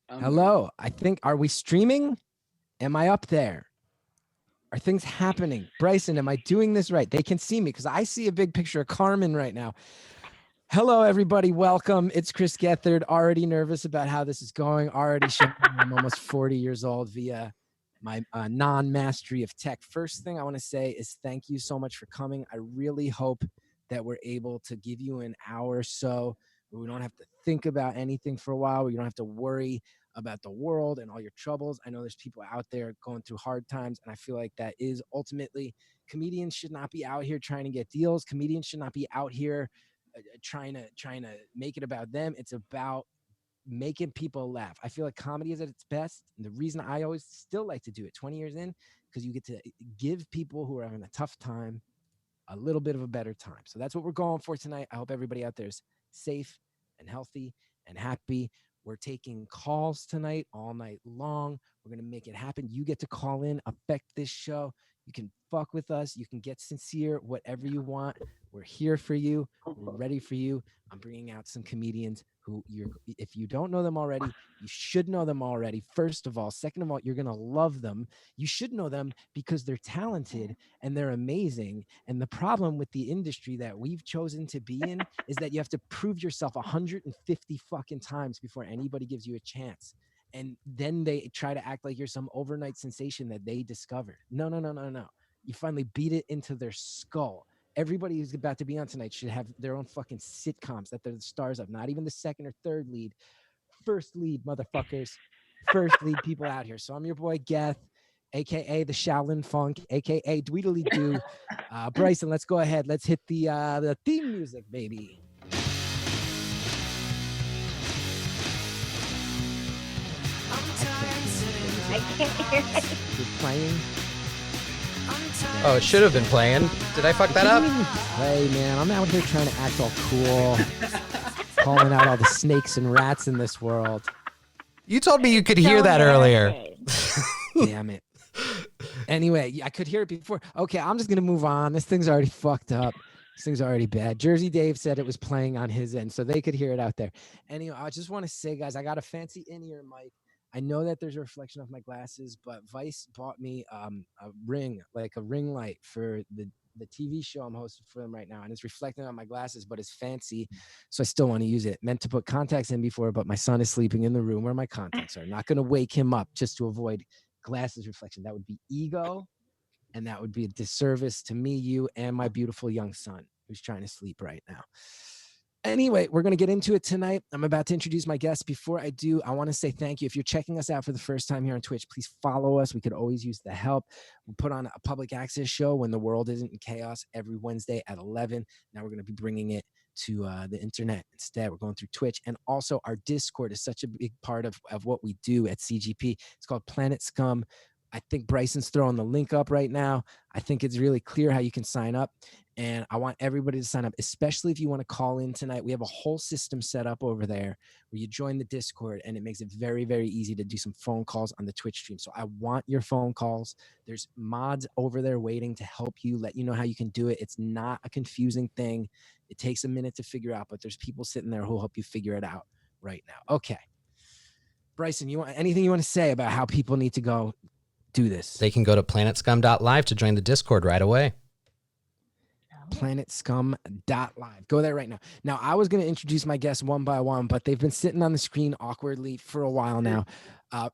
Hello. Are we streaming? Am I up there? Are things happening? Bryson, am I doing this right? They can see me because I see a big picture of Carmen right now. Hello, everybody. Welcome. It's Chris Gethard. Already nervous about how this is going. Already showing I'm almost 40 years old via my non-mastery of tech. First thing I want to say is thank you so much for coming. I really hope that we're able to give you an hour or so where we don't have to think about anything for a while, where you don't have to worry about the world and all your troubles. I know there's people out there going through hard times, and I feel like that is ultimately, comedians should not be out here trying to get deals. Comedians should not be out here trying to make it about them. It's about making people laugh. I feel like comedy is at its best. And the reason I always still like to do it 20 years in, because you get to give people who are having a tough time a little bit of a better time. So that's what we're going for tonight. I hope everybody out there is safe and healthy and happy. We're taking calls tonight all night long. We're going to make it happen. You get to call in, affect this show. You can fuck with us. You can get sincere, whatever you want. We're here for you. We're ready for you. I'm bringing out some comedians who if you don't know them already, you should know them already. First of all. Second of all, you're going to love them. You should know them because they're talented and they're amazing. And the problem with the industry that we've chosen to be in is that you have to prove yourself 150 fucking times before anybody gives you a chance. And then they try to act like you're some overnight sensation that they discovered. No. You finally beat it into their skull. Everybody who's about to be on tonight should have their own fucking sitcoms that they're the stars of, not even the second or third lead. First lead, motherfuckers. First lead people out here. So I'm your boy, Geth, a.k.a. the Shaolin Funk, a.k.a. Dweedly Doo. Bryson, let's go ahead. Let's hit the theme music, baby. I can't hear it. You're playing? Oh, it should have been playing. Did I fuck that up? Play, man. I'm out here trying to act all cool. Calling out all the snakes and rats in this world. You told me you could hear that earlier. Damn it. Anyway, I could hear it before. Okay, I'm just going to move on. This thing's already fucked up. This thing's already bad. Jersey Dave said it was playing on his end, so they could hear it out there. Anyway, I just want to say, guys, I got a fancy in-ear mic. I know that there's a reflection of my glasses, but Vice bought me a ring, like a ring light for the TV show I'm hosting for them right now, and it's reflecting on my glasses, but it's fancy, so I still want to use it. Meant to put contacts in before, but my son is sleeping in the room where my contacts are. Not going to wake him up just to avoid glasses reflection. That would be ego, and that would be a disservice to me, you, and my beautiful young son who's trying to sleep right now. Anyway, we're going to get into it tonight. I'm about to introduce my guests. Before I do, I want to say thank you. If you're checking us out for the first time here on Twitch, please follow us. We could always use the help. We put on a public access show when the world isn't in chaos every Wednesday at 11. Now we're going to be bringing it to the internet instead. We're going through Twitch. And also our Discord is such a big part of what we do at CGP. It's called Planet Scum. I think Bryson's throwing the link up right now. I think it's really clear how you can sign up. And I want everybody to sign up, especially if you want to call in tonight. We have a whole system set up over there where you join the Discord, and it makes it very, very easy to do some phone calls on the Twitch stream. So I want your phone calls. There's mods over there waiting to help you, let you know how you can do it. It's not a confusing thing. It takes a minute to figure out, but there's people sitting there who will help you figure it out right now. Okay. Bryson, anything you want to say about how people need to go do this? They can go to planetscum.live to join the Discord right away. planetscum.live. Go there right now. Now, I was going to introduce my guests one by one, but they've been sitting on the screen awkwardly for a while now.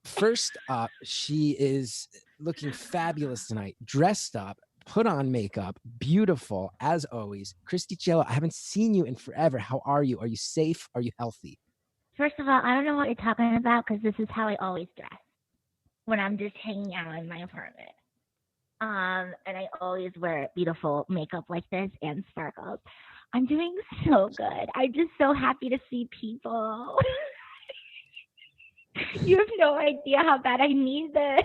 First up, she is looking fabulous tonight, dressed up, put on makeup, beautiful, as always. Christi Chiello, I haven't seen you in forever. How are you? Are you safe? Are you healthy? First of all, I don't know what you're talking about because this is how I always dress when I'm just hanging out in my apartment. And I always wear beautiful makeup like this and sparkles. I'm doing so good. I'm just so happy to see people. You have no idea how bad I need this.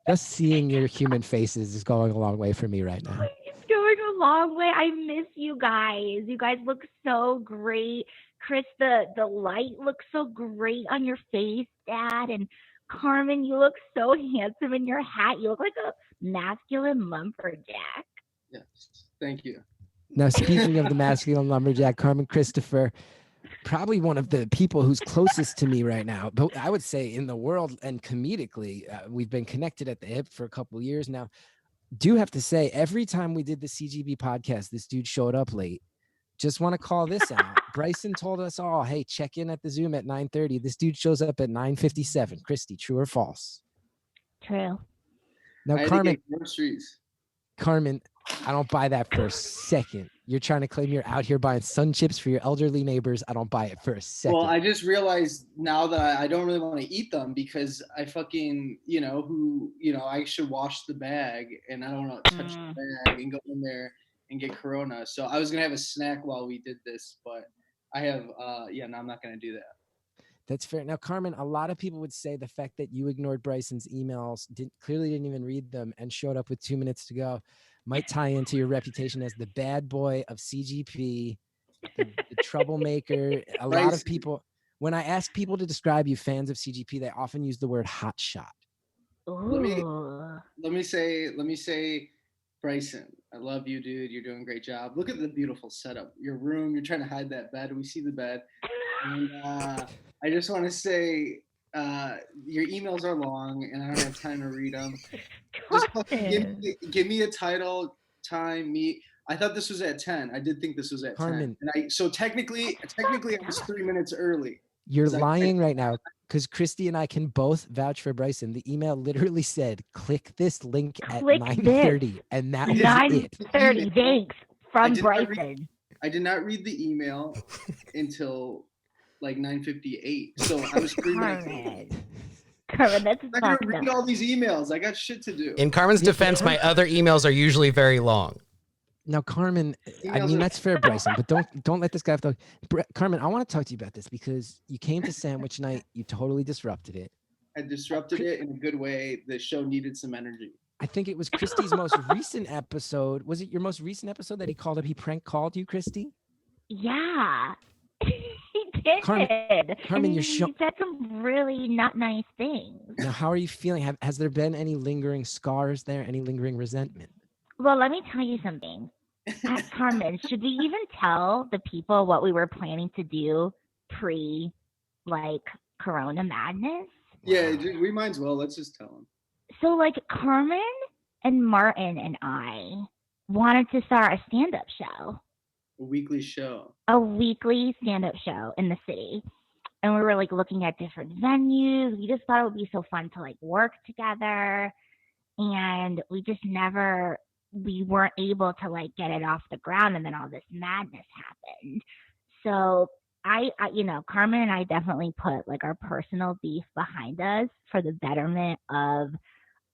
Just seeing your human faces is going a long way for me right now. It's going a long way. I miss you guys. You guys look so great. Chris, the light looks so great on your face, Dad. And Carmen, you look so handsome in your hat. You look like a masculine lumberjack. Yes, thank you. Now, speaking of the masculine lumberjack, Carmen Christopher, probably one of the people who's closest to me right now, but I would say in the world and comedically, we've been connected at the hip for a couple of years now. Do have to say, every time we did the CGB podcast, this dude showed up late. Just want to call this out. Bryson told us all, hey, check in at the Zoom at 9:30. This dude shows up at 9:57. Christy, true or false? True. Now, Carmen, I don't buy that for a second. You're trying to claim you're out here buying sun chips for your elderly neighbors. I don't buy it for a second. Well, I just realized now that I don't really want to eat them because I fucking, I should wash the bag and I don't want to touch the bag and go in there and get Corona. So I was going to have a snack while we did this, but I have, no, I'm not going to do that. That's fair. Now, Carmen, a lot of people would say the fact that you ignored Bryson's emails, clearly didn't even read them, and showed up with 2 minutes to go might tie into your reputation as the bad boy of CGP, the troublemaker. A lot of people, when I ask people to describe you, fans of CGP, they often use the word hot shot. Let me say, Bryson, I love you, dude. You're doing a great job. Look at the beautiful setup. Your room, you're trying to hide that bed. We see the bed. And I just want to say, your emails are long and I don't have time to read them. Just give me a title, time, I thought this was at 10. I did think this was at Carmen, 10. And so technically I was 3 minutes early. You're lying right now because Christy and I can both vouch for Bryson. The email literally said, click this link at 9:30. And that was it. 9:30, thanks, from Bryson. I did not read the email until like 9:58. So I was 3 minutes late. Carmen, that's I'm not gonna read all these emails. I got shit to do. In Carmen's defense, my other emails are usually very long. Now, Carmen, I mean, that's fair, Bryson, but don't let this guy talk. Carmen, I want to talk to you about this because you came to sandwich night. You totally disrupted it. I disrupted it in a good way. The show needed some energy. I think it was Christy's most recent episode. Was it your most recent episode that he called up? He prank called you, Christy? Yeah. He did. Carmen, he said some really not nice things. Now, how are you feeling? Has there been any lingering scars there? Any lingering resentment? Well, let me tell you something. Carmen, should we even tell the people what we were planning to do Corona madness? Yeah, we might as well. Let's just tell them. So, Carmen and Martin and I wanted to start a stand-up show. A weekly show. A weekly stand-up show in the city. And we were looking at different venues. We just thought it would be so fun to work together. And we just we weren't able to get it off the ground. And then all this madness happened. So I Carmen and I definitely put our personal beef behind us for the betterment of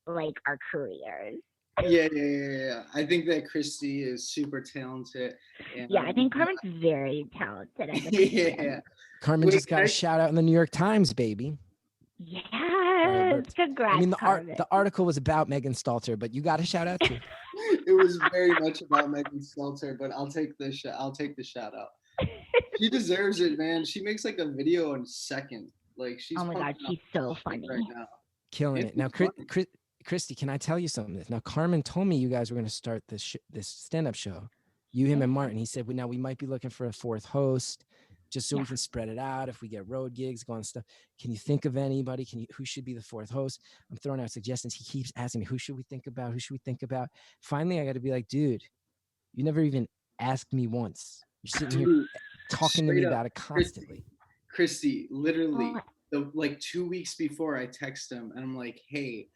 our careers. Yeah. I think that Christy is super talented. And, I think Carmen's very talented. Yeah. Carmen just got a shout out in the New York Times, baby. Yes, congrats. I mean, the article was about Megan Stalter, but you got a shout out too. It was very much about Megan Stalter, but I'll take the shout out. She deserves it, man. She makes a video in a second. She's oh my god, she's so funny right now. Killing it. Now, Christy, can I tell you something? Now, Carmen told me you guys were going to start this stand-up show. You, him, and Martin. He said, well, now we might be looking for a fourth host, just so we can spread it out. If we get road gigs, go on stuff. Can you think of anybody? Who should be the fourth host? I'm throwing out suggestions. He keeps asking me, who should we think about? Who should we think about? Finally, I got to be like, dude, you never even asked me once. You're sitting here talking to me about it constantly. Christy, literally, 2 weeks before I text him, and I'm like, hey,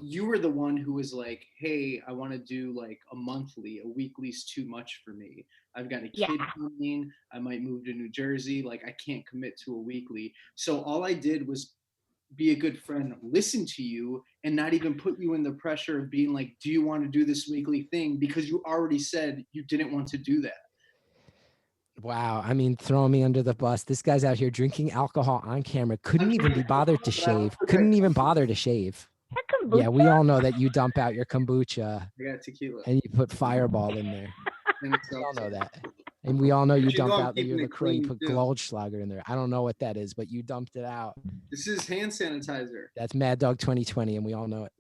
you were the one who was like, hey, I want to do a weekly's too much for me. I've got a kid coming. I might move to New Jersey. I can't commit to a weekly. So all I did was be a good friend, listen to you, and not even put you in the pressure of being like, do you want to do this weekly thing? Because you already said you didn't want to do that. Wow. I mean, throwing me under the bus. This guy's out here drinking alcohol on camera. Couldn't even be bothered to shave. Couldn't even bother to shave. Yeah, we all know that you dump out your kombucha. I got tequila. And you put Fireball in there. We all know that. And we all know you dump out your LaCroix, you put Goldschlager in there. I don't know what that is, but you dumped it out. This is hand sanitizer. That's Mad Dog 2020, and we all know it.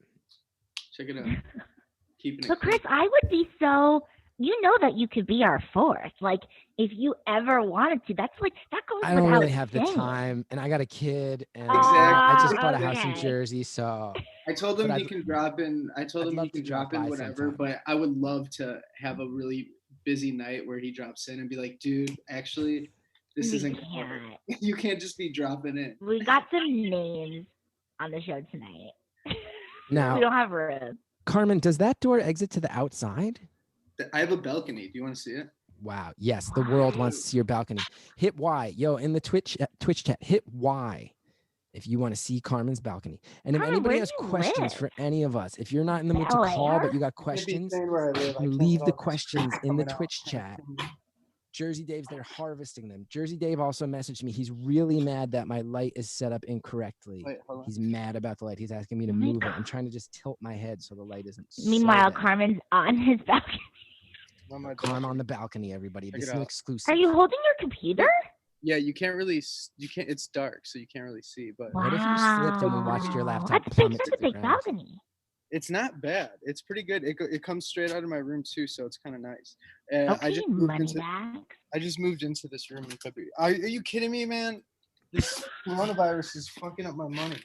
Check it out. Keeping it. So, Chris, I would be so you know that you could be our fourth. Like, if you ever wanted to, that's like, that goes I don't without really have the saying. time, and I got a kid, and Exactly. I just bought a house in Okay. Jersey, so I told him But he I'd- can drop in. I told I'd him he love to can drop drop in by whatever, sometime. but I would love to have a really busy night where he drops in and be like, dude, actually, this We isn't gonna work. can't. You can't just be dropping in. We got some names on the show tonight. Now- we don't have room. Carmen, does that door exit to the outside? I have a balcony. Do you want to see it? Wow. Yes, the world wants to see your balcony. Hit Y. Yo, in the Twitch chat, hit Y if you want to see Carmen's balcony. And if Carmen, anybody where has do you questions live? for any of us, if you're not in the mood to LA? call, but you got questions, Where I live, I can't leave let the all this questions in the coming out. Twitch chat. Jersey Dave's there harvesting them. Jersey Dave also messaged me. He's really mad that my light is set up incorrectly. Wait, hold on. He's mad about the light. He's asking me to Oh my move it. God. I'm trying to just tilt my head so the light isn't so Meanwhile, bad. Carmen's on his balcony. On my Carmen on the balcony, everybody. Check This it is an out. exclusive. Are you holding your computer? Yeah, you can't really. You can't. It's dark, so you can't really see. But What if you slipped and we watched your Wow. laptop That's plummet big, to that's a the big ground? balcony. it's not bad. It's pretty good. It comes straight out of my room too, so it's kind of nice. I Okay, just moved money into. back. I just moved into this room in February. Are you kidding me, man? This coronavirus is fucking up my money.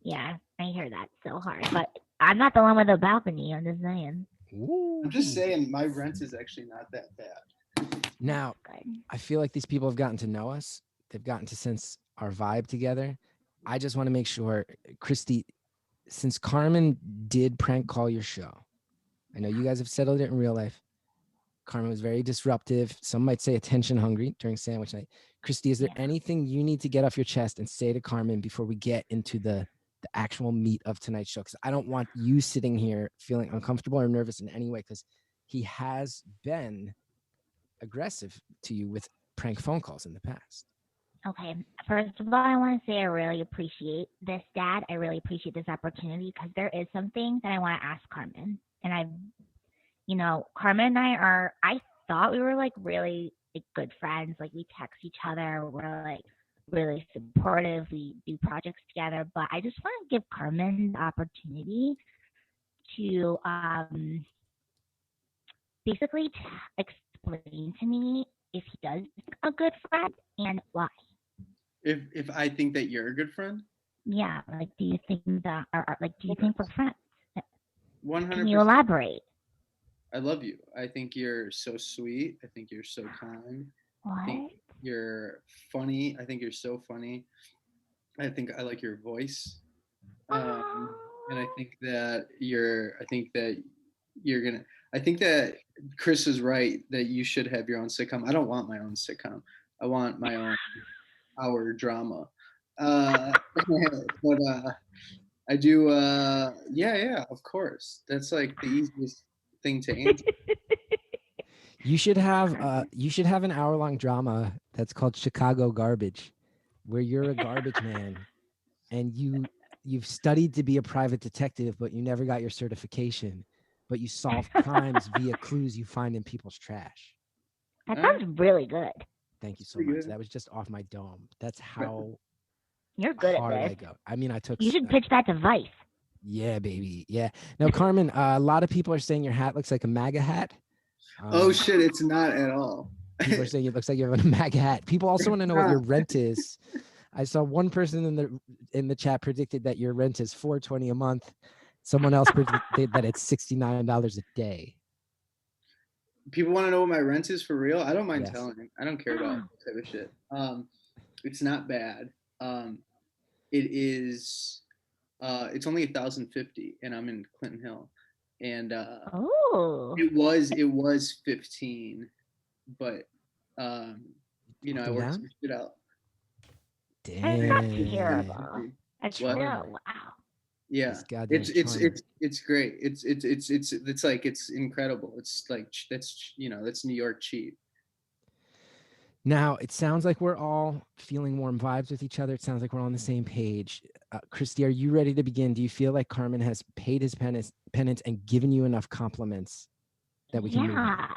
Yeah, I hear that so hard. But I'm not the one with the balcony. I'm just saying. Ooh. I'm just saying, my rent is actually not that bad. Now, Good. I feel like these people have gotten to know us. They've gotten to sense our vibe together. I just want to make sure, Christi, since Carmen did prank call your show, I know you guys have settled it in real life. Carmen was very disruptive. Some might say attention hungry during sandwich night. Christi, is there Yeah. anything you need to get off your chest and say to Carmen before we get into the actual meat of tonight's show? Because I don't want you sitting here feeling uncomfortable or nervous in any way, because he has been aggressive to you with prank phone calls in the past. Okay. First of all, I want to say I really appreciate this, Dad. I really appreciate this opportunity because there is something that I want to ask Carmen. And Carmen and I thought we were like really like good friends. Like we text each other. We're like really supportive. We do projects together. But I just want to give Carmen the opportunity to basically explain to me if he does a good friend and why. If I think that you're a good friend, Yeah, like do you think that, or like do you think we're friends? 100%. Can you elaborate? I love you. I think you're so sweet. I think you're so kind. I What? think you're funny. I think you're so funny. I think I like your voice. And I think that I think that Chris is right that you should have your own sitcom. I don't want my own sitcom. I want my own hour drama. But I do. Yeah, of course. That's like the easiest thing to answer. You should have an hour-long drama that's called Chicago Garbage, where you're a garbage man and you've studied to be a private detective, but you never got your certification, but you solve crimes via clues you find in people's trash. That sounds really good. Thank you so Pretty much. good. That was just off my dome. That's how You're good hard at I this. go. I mean, I took. You should pitch that to Vice. Yeah, baby. Yeah. Now, Carmen, a lot of people are saying your hat looks like a MAGA hat. Oh shit, it's not at all. People are saying it looks like you have a MAGA hat. People also want to know what your rent is. I saw one person in the chat predicted that your rent is $420 a month. Someone else predicted that it's $69 a day. People want to know what my rent is for real. I don't mind Yes. telling. I don't care about that type of shit. It's not bad. It is. It's only $1,050, and I'm in Clinton Hill, and Oh. it was 15, but I Go worked down? some shit out. That's not Damn. terrible. That's What? real. Wow. Yeah, This goddamn it's China. great. It's like it's incredible. It's like that's New York cheap. Now, it sounds like we're all feeling warm vibes with each other. It sounds like we're all on the same page. Christi, are you ready to begin? Do you feel like Carmen has paid his penance and given you enough compliments that we can move on?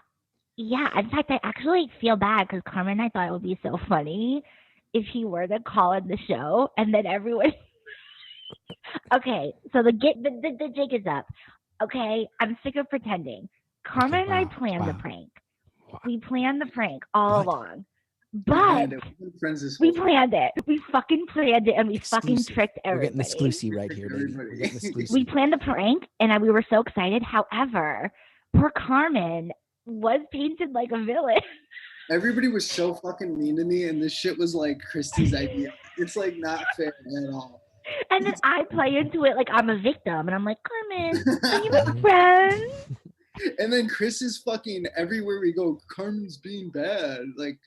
Yeah. In fact, I actually feel bad because Carmen and I thought it would be so funny if he were to call in the show and then everyone. Okay, so the jig is up. Okay, I'm sick of pretending. Carmen and I wow, planned the wow. prank. Wow. We planned the prank all What? along. But We've been friends this we whole time. planned it. We fucking planned it, and we fucking Exclusive. tricked We're everybody. getting exclusive right here, baby. Everybody. We're getting exclusive. We planned the prank, and we were so excited. However, poor Carmen was painted like a villain. Everybody was so fucking mean to me, and this shit was like Christy's idea. It's like not fair at all. And then I play into it like I'm a victim, and I'm like, Carmen, are you my friend? And then Chris is fucking everywhere we go. Carmen's being bad. Like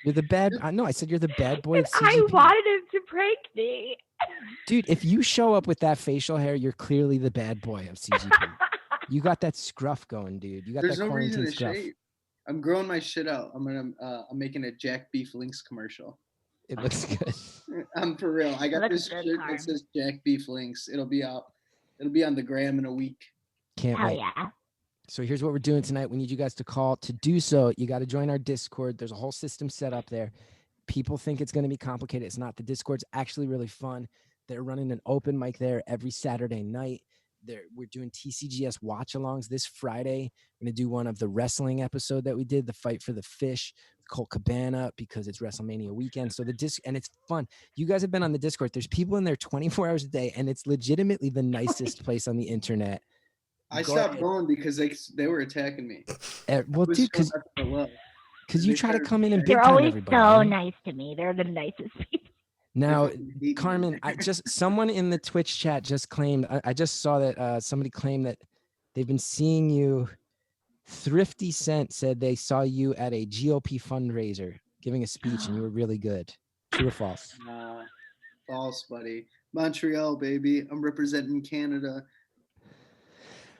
You're the bad. I know. I said you're the bad boy of And I CGP. wanted him to prank me. Dude, if you show up with that facial hair, you're clearly the bad boy of CGP. You got that scruff going, dude. You got there's that no reason quarantine to scruff. shave. I'm growing my shit out. I'm making a Jack Beef Links commercial. It looks good. I'm for real. I got Looks this good, shirt Carm. that says Jack Beef Links. It'll be out. It'll be on the gram in a week. Can't Hell wait. yeah. So here's what we're doing tonight. We need you guys to call. To do so, you got to join our Discord. There's a whole system set up there. People think it's going to be complicated. It's not. The Discord's actually really fun. They're running an open mic there every Saturday night. We're doing TCGS watch-alongs this Friday. We're going to do one of the wrestling episode that we did, the Fight for the Fish, Colt Cabana, because it's WrestleMania weekend. So and it's fun. You guys have been on the Discord. There's people in there 24 hours a day, and it's legitimately the nicest place on the internet. I Go stopped ahead. going because they were attacking me. Well, Was dude, showing nothing but love. because you They try to started- come in and big They're time always everybody. so you know? nice to me. They're the nicest people. Now, fucking hate me. Carmen, someone in the Twitch chat just claimed. I just saw that somebody claimed that they've been seeing you. Thrifty Cent said they saw you at a GOP fundraiser giving a speech, and you were really good. True or false? False, buddy. Montreal, baby. I'm representing Canada.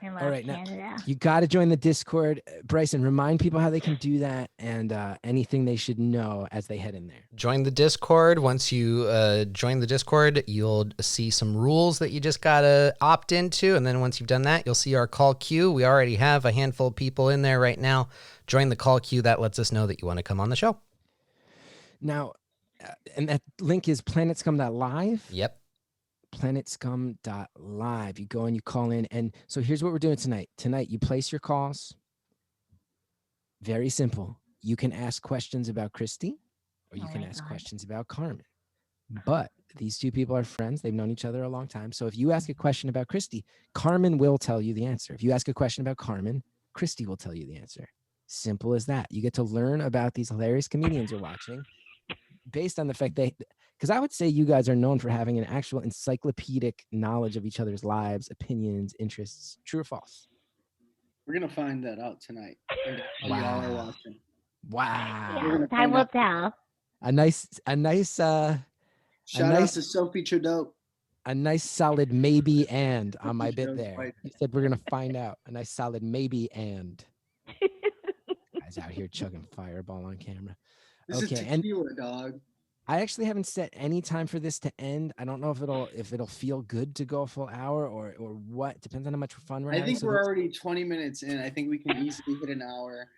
I love All right, now Canada. you got to join the Discord. Bryson, remind people how they can do that and anything they should know as they head in there. Join the Discord. Once you join the Discord, you'll see some rules that you just got to opt into. And then once you've done that, you'll see our call queue. We already have a handful of people in there right now. Join the call queue. That lets us know that you want to come on the show. Now, and that link is planetscum.live. Yep. planetscum.live. You go and you call in. And so here's what we're doing tonight. Tonight, you place your calls. Very simple. You can ask questions about Christi, or you Oh can my ask God. questions about Carmen. But these two people are friends. They've known each other a long time. So if you ask a question about Christi, Carmen will tell you the answer. If you ask a question about Carmen, Christi will tell you the answer. Simple as that. You get to learn about these hilarious comedians you're watching based on the fact because I would say you guys are known for having an actual encyclopedic knowledge of each other's lives, opinions, interests. True or false? We're gonna find that out tonight. Y'all Wow. are watching. Wow. We're Yeah, gonna time find will out. tell. A nice Shout out to Sophie Trudeau. a nice solid maybe and on my bit Show's there. right. You said we're gonna find out. A nice solid maybe and. Guys out here chugging fireball on camera. This is Okay, and tequila, dog. I actually haven't set any time for this to end. I don't know if it'll feel good to go a full hour or what. Depends on how much fun we're I having. think So we're there's- already 20 minutes in. I think we can easily hit an hour.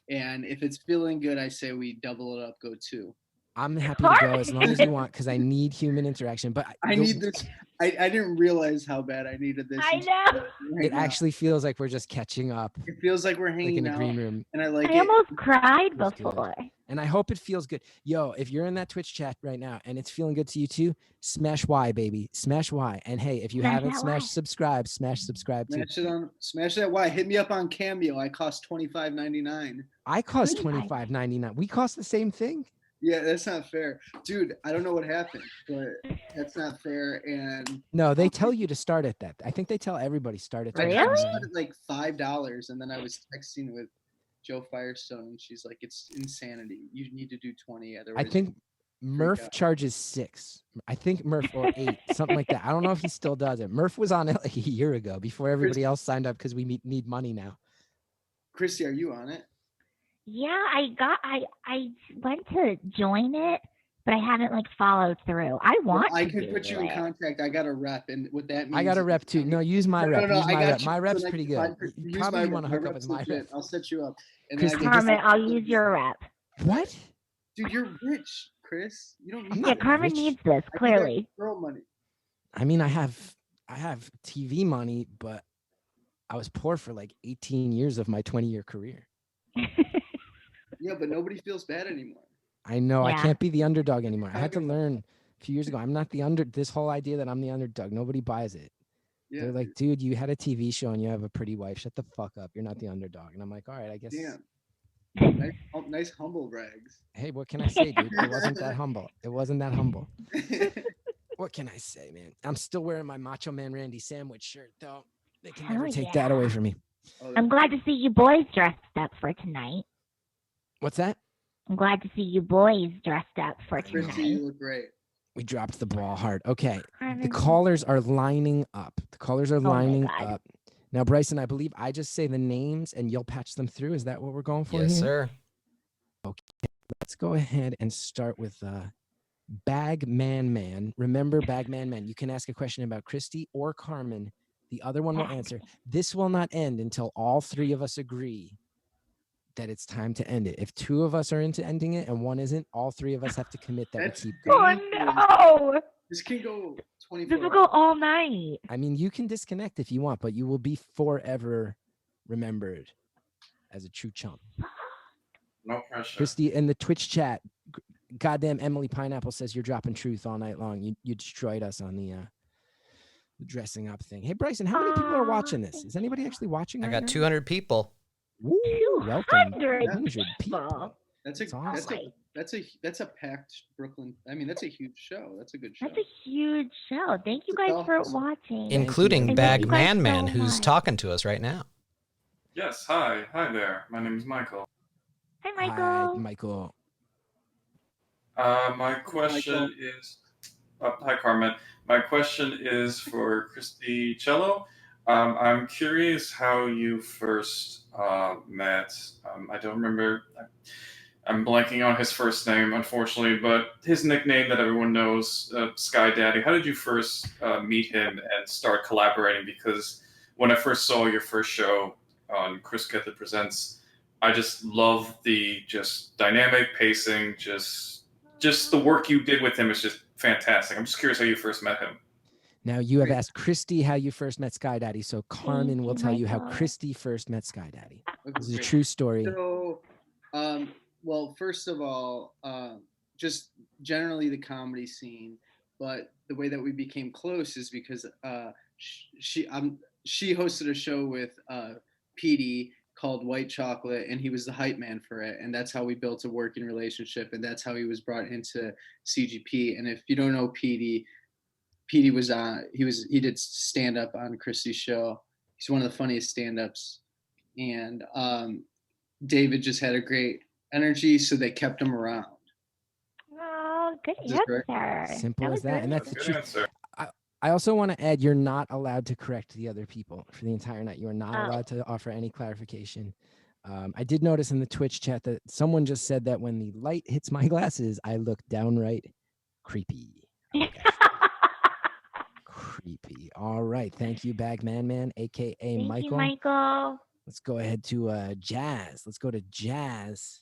And if it's feeling good, I say we double it up, go 2. I'm happy to go as long as you want because I need human interaction. But I need this. I didn't realize how bad I needed this. I know. Right It now. actually feels like we're just catching up, It feels like we're like hanging in a out, green room. and I like I it. almost cried Feels good. before. And I hope it feels good. Yo, if you're in that Twitch chat right now and it's feeling good to you too, smash Y, baby. Smash Y. And hey, if you Smash haven't that smashed Y. subscribe, smash subscribe too. Smash that Y. Hit me up on Cameo. I cost $25.99. I cost $25. $25.99. We cost the same thing. Yeah, that's not fair, dude. I don't know what happened, but that's not fair. And No, they tell you to start at that. I think they tell everybody start at I Really? $25. started like $5, and then I was texting with Joe Firestone, and she's like, "It's insanity. You need to do 20, I otherwise." think Murph out. charges 6. I think Murph or 8, something like that. I don't know if he still does it. Murph was on it like a year ago before everybody else signed up because we need money now. Christy, are you on it? Yeah, I went to join it, but I haven't like followed through. I want I to could do put you in it. contact. I got a rep, and what that means, I got a is- rep too. No, use my No, rep. no, Use I my got rep. you. My So, rep's like, pretty if I good. put- You use probably my want to rep. hook up rep's with my legit. rep. I'll set you up. And Christy, then I just- Carmen, I'll use your rep. What? dude, you're rich, Chris. You don't I'm need Yeah, not that. Carmen rich. needs this, I do that clearly. with girl money. I mean, I have TV money, but I was poor for like 18 years of my 20-year career. Yeah, but nobody feels bad anymore. I know. I Yeah. can't be the underdog anymore. I had to learn a few years ago. I'm not this whole idea that I'm the underdog. Nobody buys it. Yeah, They're like, dude, you had a TV show and you have a pretty wife. Shut the fuck up. You're not the underdog. And I'm like, all right, I guess. damn. Nice humble brags. Hey, what can I say, dude? It wasn't that humble. It wasn't that humble. What can I say, man? I'm still wearing my Macho Man Randy Sandwich shirt, though. They can never take that away from me. I'm glad to see you boys dressed up for tonight. What's that? I'm glad to see you boys dressed up for Christi, tonight. you look great. We dropped the ball hard. Okay. The Carmen. callers are lining up. The callers are my lining God. up. Now, Bryson, I believe I just say the names and you'll patch them through. Is that what we're going for Yes, here? sir. Let's go ahead and start with Bag Man. Remember, Bag Man. You can ask a question about Christi or Carmen. The other one will answer. This will not end until all three of us agree that it's time to end it. If two of us are into ending it and one isn't, all three of us have to commit that That's we keep going. Oh no! This can go 24 This will go all night. I mean, you can disconnect if you want, but you will be forever remembered as a true chump. No pressure. Christi, in the Twitch chat, goddamn Emily Pineapple says you're dropping truth all night long. You destroyed us on the dressing up thing. Hey, Bryson, how many people are watching this? Is anybody actually watching? I right got now? 200 people. Woo, welcome. 200 100 people. That's a That's awesome. that's a packed Brooklyn. I mean, that's a huge show. That's a good show. That's a huge show. Thank you It's guys for awesome. watching. Including Thank Bag you guys Man, so who's much. talking to us right now. Yes, hi there. My name is Michael. Hi, Hi, Michael. Michael. My question is, hi Carmen. My question is for Christi Chiello. I'm curious how you first met. I don't remember. I'm blanking on his first name, unfortunately, but his nickname that everyone knows, Sky Daddy. How did you first meet him and start collaborating? Because when I first saw your first show on Chris Gethard Presents, I just love the just dynamic pacing, just the work you did with him is just fantastic. I'm just curious how you first met him. Now, you have asked Christi how you first met Sky Daddy, so Carmen will tell you how Michael. Christi first met Sky Daddy. Okay, This is a great. true story. So, well, first of all, just generally the comedy scene, but the way that we became close is because she hosted a show with Petey called White Chocolate, and he was the hype man for it, and that's how we built a working relationship, and that's how he was brought into CGP. And if you don't know Petey was on. He did stand up on Christi's show. He's one of the funniest stand-ups, and David just had a great energy, so they kept him around. Oh, good Is this correct? answer. Simple as that. And that's the Good truth. answer. I also want to add, you're not allowed to correct the other people for the entire night. You are not Oh. allowed to offer any clarification. I did notice in the Twitch chat that someone just said that when the light hits my glasses, I look downright creepy. Okay. Creepy. All right. Thank you, Bag Man, aka Thank Michael. you, Michael. Let's go ahead to Jazz. Let's go to Jazz.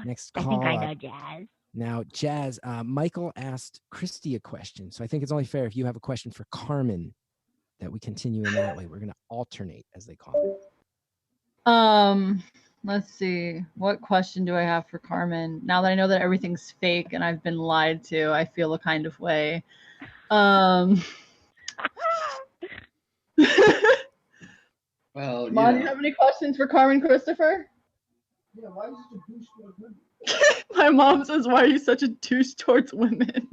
Next I call. think I up. know Jazz. Now, Jazz, Michael asked Christi a question. So I think it's only fair if you have a question for Carmen that we continue in that way. We're going to alternate, as they call it. Let's see. What question do I have for Carmen? Now that I know that everything's fake and I've been lied to, I feel a kind of way. Well, Mom, do you have any questions for Carmen Christopher? Yeah, why is it a douche towards women? My mom says, why are you such a douche towards women?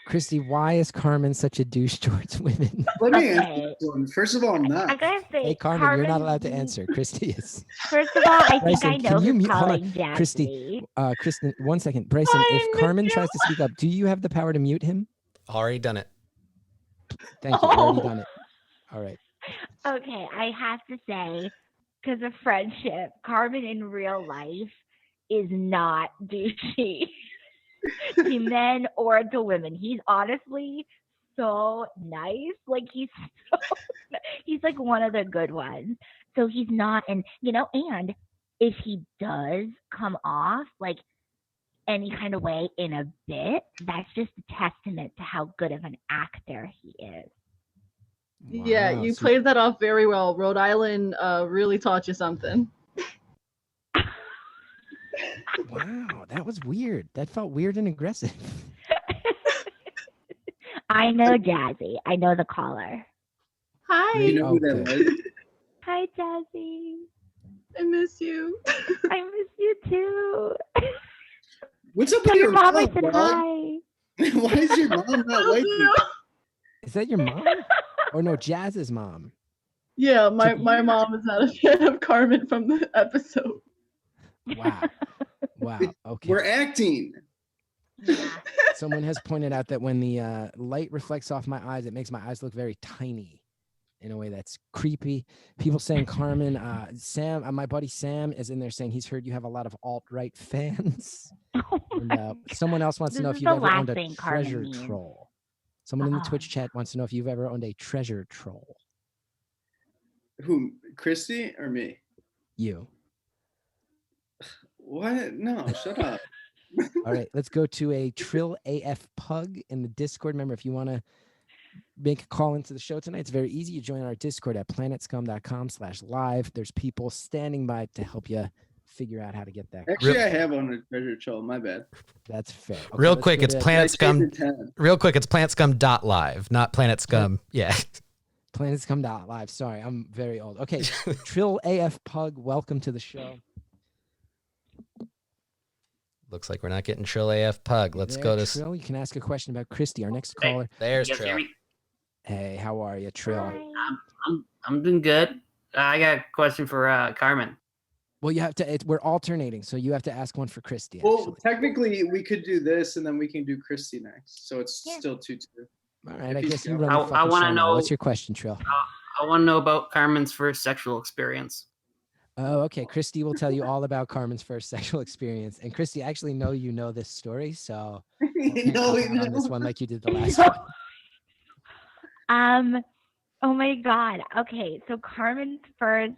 Christi, why is Carmen such a douche towards women? Let me Okay. answer this one. First of all, I'm I not. gotta say, Hey, Carmen, you're not allowed to answer. Christi is. First of all, I think Bryson, I know can you who's mute- hold on, calling Jazzy. Christi. Kristen, 1 second. Bryson, I if miss Carmen you. tries to speak up, do you have the power to mute him? Already done it. Thank you. Already Oh. done it. All right. Okay, I have to say, because of friendship, Carmen in real life is not douchey to men or to women. He's honestly so nice. Like he's like one of the good ones. So he's not, and and if he does come off like any kind of way in a bit, that's just a testament to how good of an actor he is. Yeah, Wow, you so- played that off very well. Rhode Island really taught you something. Wow, that was weird. That felt weird and aggressive. I know Jazzy. I know the caller. Hi, You know who that Okay. was? Hi, Jazzy. I miss you. I miss you too. What's up Tell with your your mom I mom, said dog? hi. Why is your mom not like you? Is that your mom? Or no, Jazz's mom? Yeah, my mom is not a fan of Carmen from the episode. Wow. Wow. Okay. We're acting. Yeah. Someone has pointed out that when the light reflects off my eyes, it makes my eyes look very tiny in a way that's creepy. People saying Carmen, Sam, my buddy Sam is in there saying he's heard you have a lot of alt-right fans. Oh And my someone else wants to This know is if you've the ever last owned a thing Carmen treasure means. troll. Someone in the Oh. Twitch chat wants to know if you've ever owned a treasure troll. Who, Christy or me? You. What? No, shut up. All right, let's go to a Trill AF Pug in the Discord. Remember, if you want to make a call into the show tonight, it's very easy. You join our Discord at planetscum.com/live. There's people standing by to help you figure out how to get that. Actually, I have owned a treasure troll. My bad. That's fair. Okay, Real let's quick, go it's to Planet Scum. Actually, the 10. Real quick, it's planetscum.live, not Planet Scum. Yeah. planetscum.live. Sorry, I'm very old. Okay, Trill AF Pug, welcome to the show. Looks like we're not getting Trill AF Pug. Let's go to. Trill. You can ask a question about Christy, our next Hey. caller. There's You guys hear Trill. me? Hey, how are you, Trill? Hi. I'm doing good. I got a question for Carmen. Well, you have to. We're alternating, so you have to ask one for Christy. Well, Actually. technically, we could do this and then we can do Christy next. So it's Yeah. still 2-2. All right, if I he's guess you going. run the I fucking wanna show now. know- What's your question, Trill? I want to know about Carmen's first sexual experience. Oh, okay. Christy will tell you all about Carmen's first sexual experience. And Christy, I actually know you know this story, so you can't No, come out on this no. one like you did the last one. Oh my God. Okay, so Carmen's first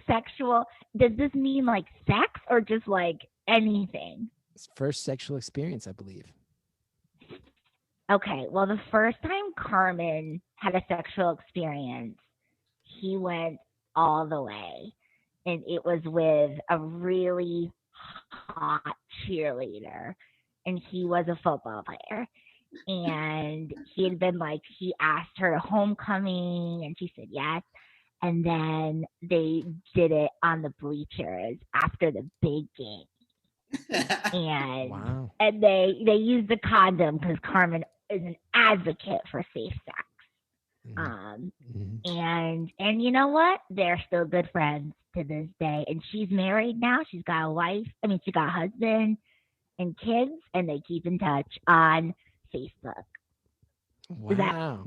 sexual. Does this mean like sex or just like anything? His first sexual experience, I believe. Okay, well, the first time Carmen had a sexual experience, he went all the way. And it was with a really hot cheerleader. And he was a football player. And he had been like, he asked her to homecoming and she said yes. And then they did it on the bleachers after the big game. And Wow. and they used the condom because Carmen is an advocate for safe sex. Mhm. And you know what? They're still good friends to this day. And she's married now. She's got a wife. I mean, she got a husband and kids, and they keep in touch on Facebook. Wow.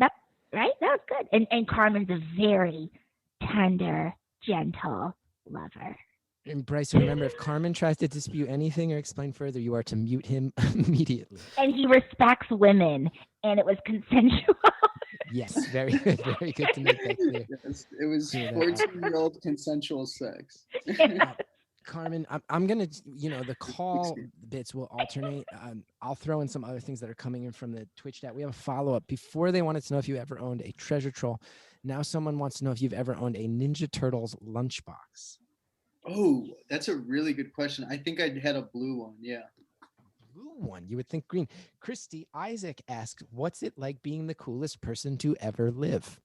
Right? That was good. And Carmen's a very tender, gentle lover. And Bryce, remember, if Carmen tries to dispute anything or explain further, you are to mute him immediately. And he respects women, and it was consensual. Yes, very good. Very good to make that clear. Yes, it was Clear that up. 14-year-old consensual sex. Carmen, I'm gonna, the call bits will alternate. I'll throw in some other things that are coming in from the Twitch chat. We have a follow-up. Before, they wanted to know if you ever owned a treasure troll. Now someone wants to know if you've ever owned a Ninja Turtles lunchbox. Oh, that's a really good question. I think I had a blue one. Yeah. Blue one. You would think green. Christy, Isaac asks, what's it like being the coolest person to ever live?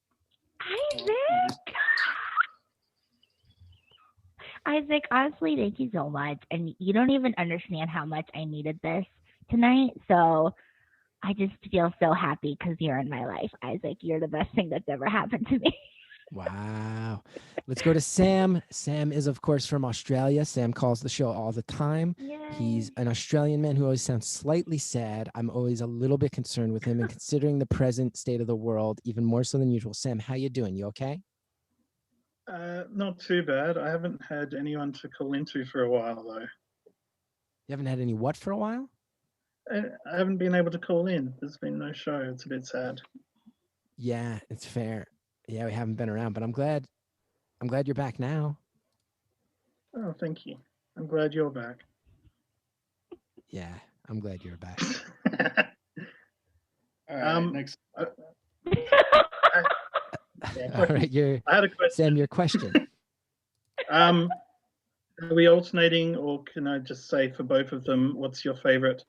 Isaac, honestly, thank you so much. And you don't even understand how much I needed this tonight. So I just feel so happy because you're in my life, Isaac. You're the best thing that's ever happened to me. Wow. Let's go to Sam. Sam is, of course, from Australia. Sam calls the show all the time. He's an Australian man who always sounds slightly sad. I'm always a little bit concerned with him, and considering the present state of the world, even more so than usual. Sam, how you doing? You okay? Not too bad. I haven't had anyone to call into for a while, though. You haven't had any what for a while? I haven't been able to call in. There's been no show. It's a bit sad. Yeah, it's fair. Yeah, we haven't been around, but I'm glad you're back now. Oh, thank you. I'm glad you're back. Yeah, I'm glad you're back. All right, next. All right, I had a question. Sam, your question. Are we alternating, or can I just say for both of them, what's your favorite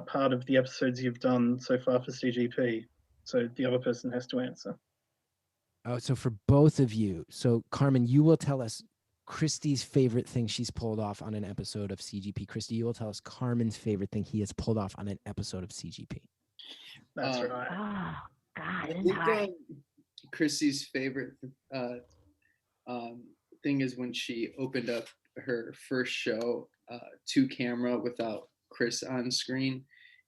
part of the episodes you've done so far for CGP? So the other person has to answer. Oh, so for both of you, so Carmen, you will tell us Christi's favorite thing she's pulled off on an episode of CGP. Christi, you will tell us Carmen's favorite thing he has pulled off on an episode of CGP. That's right. Oh, God. I think Chrissy's favorite thing is when she opened up her first show to camera without Chris on screen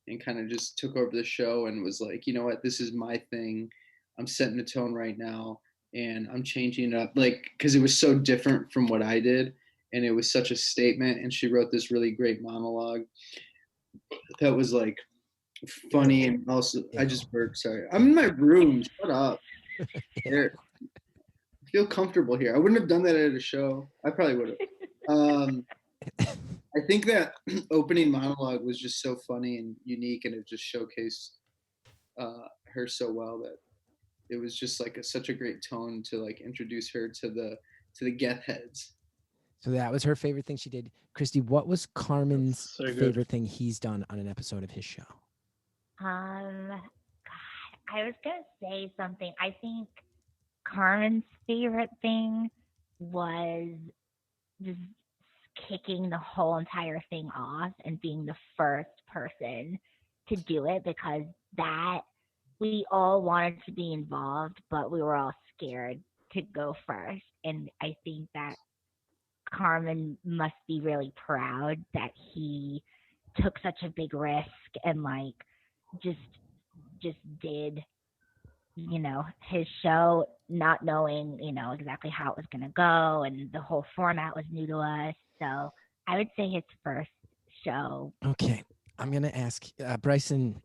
and kind of just took over the show and was like, you know what, this is my thing. I'm setting the tone right now and I'm changing it up, like, because it was so different from what I did and it was such a statement. And she wrote this really great monologue that was like funny and also I just burped. Sorry, I'm in my room. Shut up. Here. I feel comfortable here. I wouldn't have done that at a show. I probably would have. I think that opening monologue was just so funny and unique, and it just showcased her so well that it was just like such a great tone to like introduce her to the Geth heads. So that was her favorite thing she did. Christi, what was Carmen's So good. favorite thing he's done on an episode of his show? God, I was gonna say something. I think Carmen's favorite thing was just kicking the whole entire thing off and being the first person to do it, because that we all wanted to be involved, but we were all scared to go first. And I think that Carmen must be really proud that he took such a big risk and like just did, you know, his show, not knowing, you know, exactly how it was going to go, and the whole format was new to us. So I would say his first show. Okay, I'm going to ask Bryson,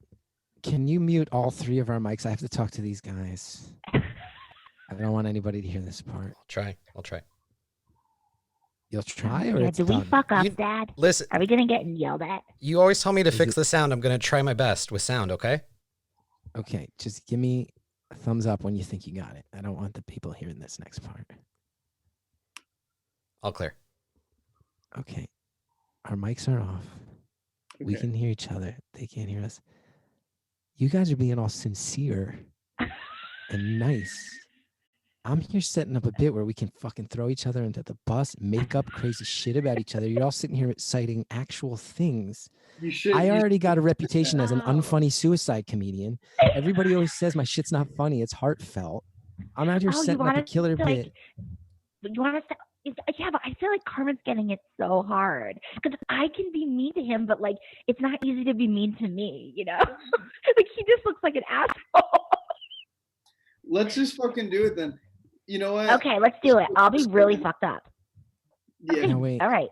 can you mute all three of our mics? I have to talk to these guys. I don't want anybody to hear this part. I'll try. You'll try, or Yeah, it's do we done? fuck up, Dad? Listen, Are we going to get yelled at? you always tell me to Is fix it- the sound. I'm going to try my best with sound, okay? Okay, just give me a thumbs up when you think you got it. I don't want the people hearing this next part. All clear. Okay, our mics are off. We Okay. can hear each other. They can't hear us. You guys are being all sincere and nice. I'm here setting up a bit where we can fucking throw each other into the bus, make up crazy shit about each other. You're all sitting here citing actual things. You should. I you already got a reputation as an Wow. unfunny suicide comedian. Everybody always says my shit's not funny. It's heartfelt. I'm out here Oh, you setting up want a us killer to, bit. like, you want us to? Yeah, but I feel like Carmen's getting it so hard because I can be mean to him, but like it's not easy to be mean to me, you know? Like he just looks like an asshole. Let's just fucking do it then. You know what? Okay, let's do it. I'll be really fucked up. Yeah, No, wait. All right,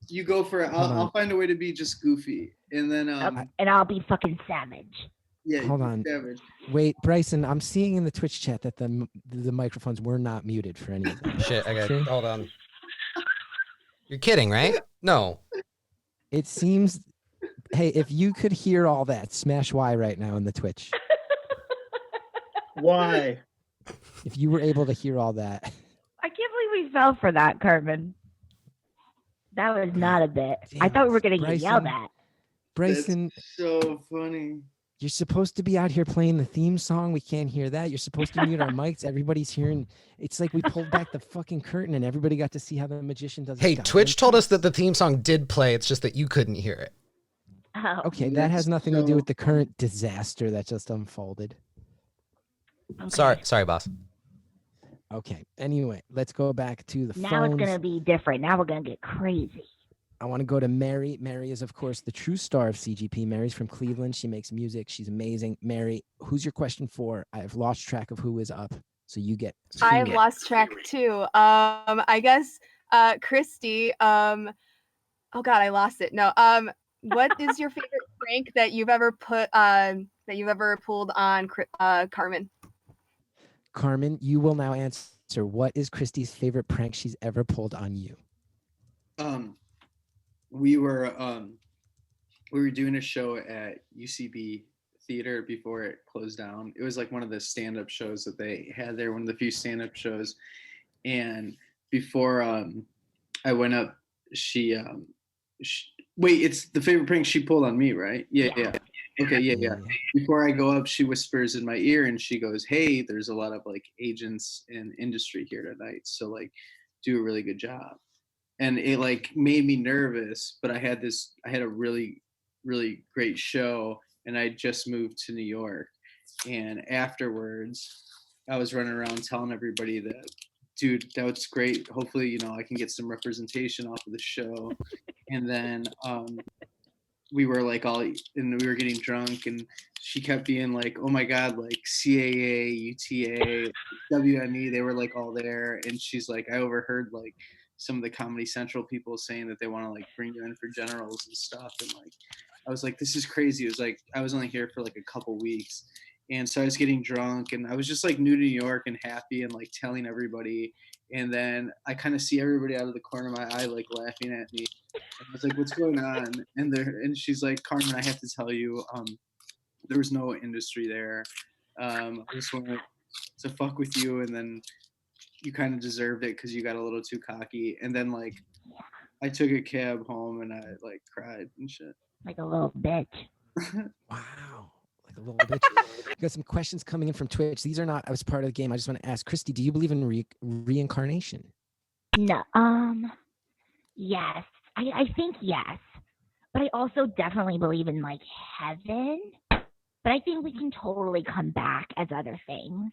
you go for it. Hold on. I'll find a way to be just goofy, and then and I'll be fucking savage. yeah. Hold on. Savage. Wait, Bryson, I'm seeing in the Twitch chat that the microphones were not muted for any of that. Shit, I got True? hold on. You're kidding, right? No. It seems, hey, if you could hear all that, smash Y right now in the Twitch. Why? If you were able to hear all that. I can't believe we fell for that, Carmen. That was not a bit. I Damn thought we it, were gonna get yelled Bryson. at. Bryson, That's so funny. you're supposed to be out here playing the theme song. We can't hear that. You're supposed to mute our mics. Everybody's hearing. It's like we pulled back the fucking curtain and everybody got to see how the magician does. Hey, his Twitch goddamn told us that tricks. the theme song did play. It's just that you couldn't hear it. Oh, Okay, that has That's nothing to do so with the current disaster that just unfolded. okay. Sorry, boss. Okay. Anyway, let's go back to the Now phones. it's gonna be different. Now we're gonna get crazy. I want to go to Mary. Mary is, of course, the true star of CGP. Mary's from Cleveland. She makes music. She's amazing. Mary, who's your question for? I've lost track of who is up. So you get. I've two. lost track too. I guess Christy. Oh God, I lost it. No. What is your favorite prank that you've ever pulled on Carmen? Carmen, you will now answer. What is Christy's favorite prank she's ever pulled on you? We were doing a show at UCB theater before it closed down. It was like one of the stand-up shows that they had there, one of the few stand-up shows. And before I went up, she wait, it's the favorite prank she pulled on me, right? Yeah. Okay, yeah. Before I go up, she whispers in my ear and she goes, "Hey, there's a lot of like agents in industry here tonight, so like do a really good job." And it like made me nervous, but I had a really, really great show, and I just moved to New York. And afterwards, I was running around telling everybody that, dude, that was great. Hopefully, you know, I can get some representation off of the show. And then we were like and we were getting drunk, and she kept being like, "Oh my God, like CAA, UTA, WME, they were like all there." And she's like, I overheard like some of the Comedy Central people saying that they want to like bring you in for generals and stuff. And like, I was like, this is crazy. It was like, I was only here for like a couple weeks. And so I was getting drunk, and I was just like new to New York and happy and like telling everybody. And then I kind of see everybody out of the corner of my eye, like laughing at me. And I was like, what's going on? And she's like, "Carmen, I have to tell you, there was no industry there. I just wanted to fuck with you. And then you kind of deserved it because you got a little too cocky." And then like, I took a cab home and I like cried and shit. Like a little bitch. Wow. Like a little bitch. We got some questions coming in from Twitch. These are not, I was part of the game. I just want to ask, Christy, do you believe in reincarnation? No. Yes. I think yes. But I also definitely believe in like heaven. But I think we can totally come back as other things.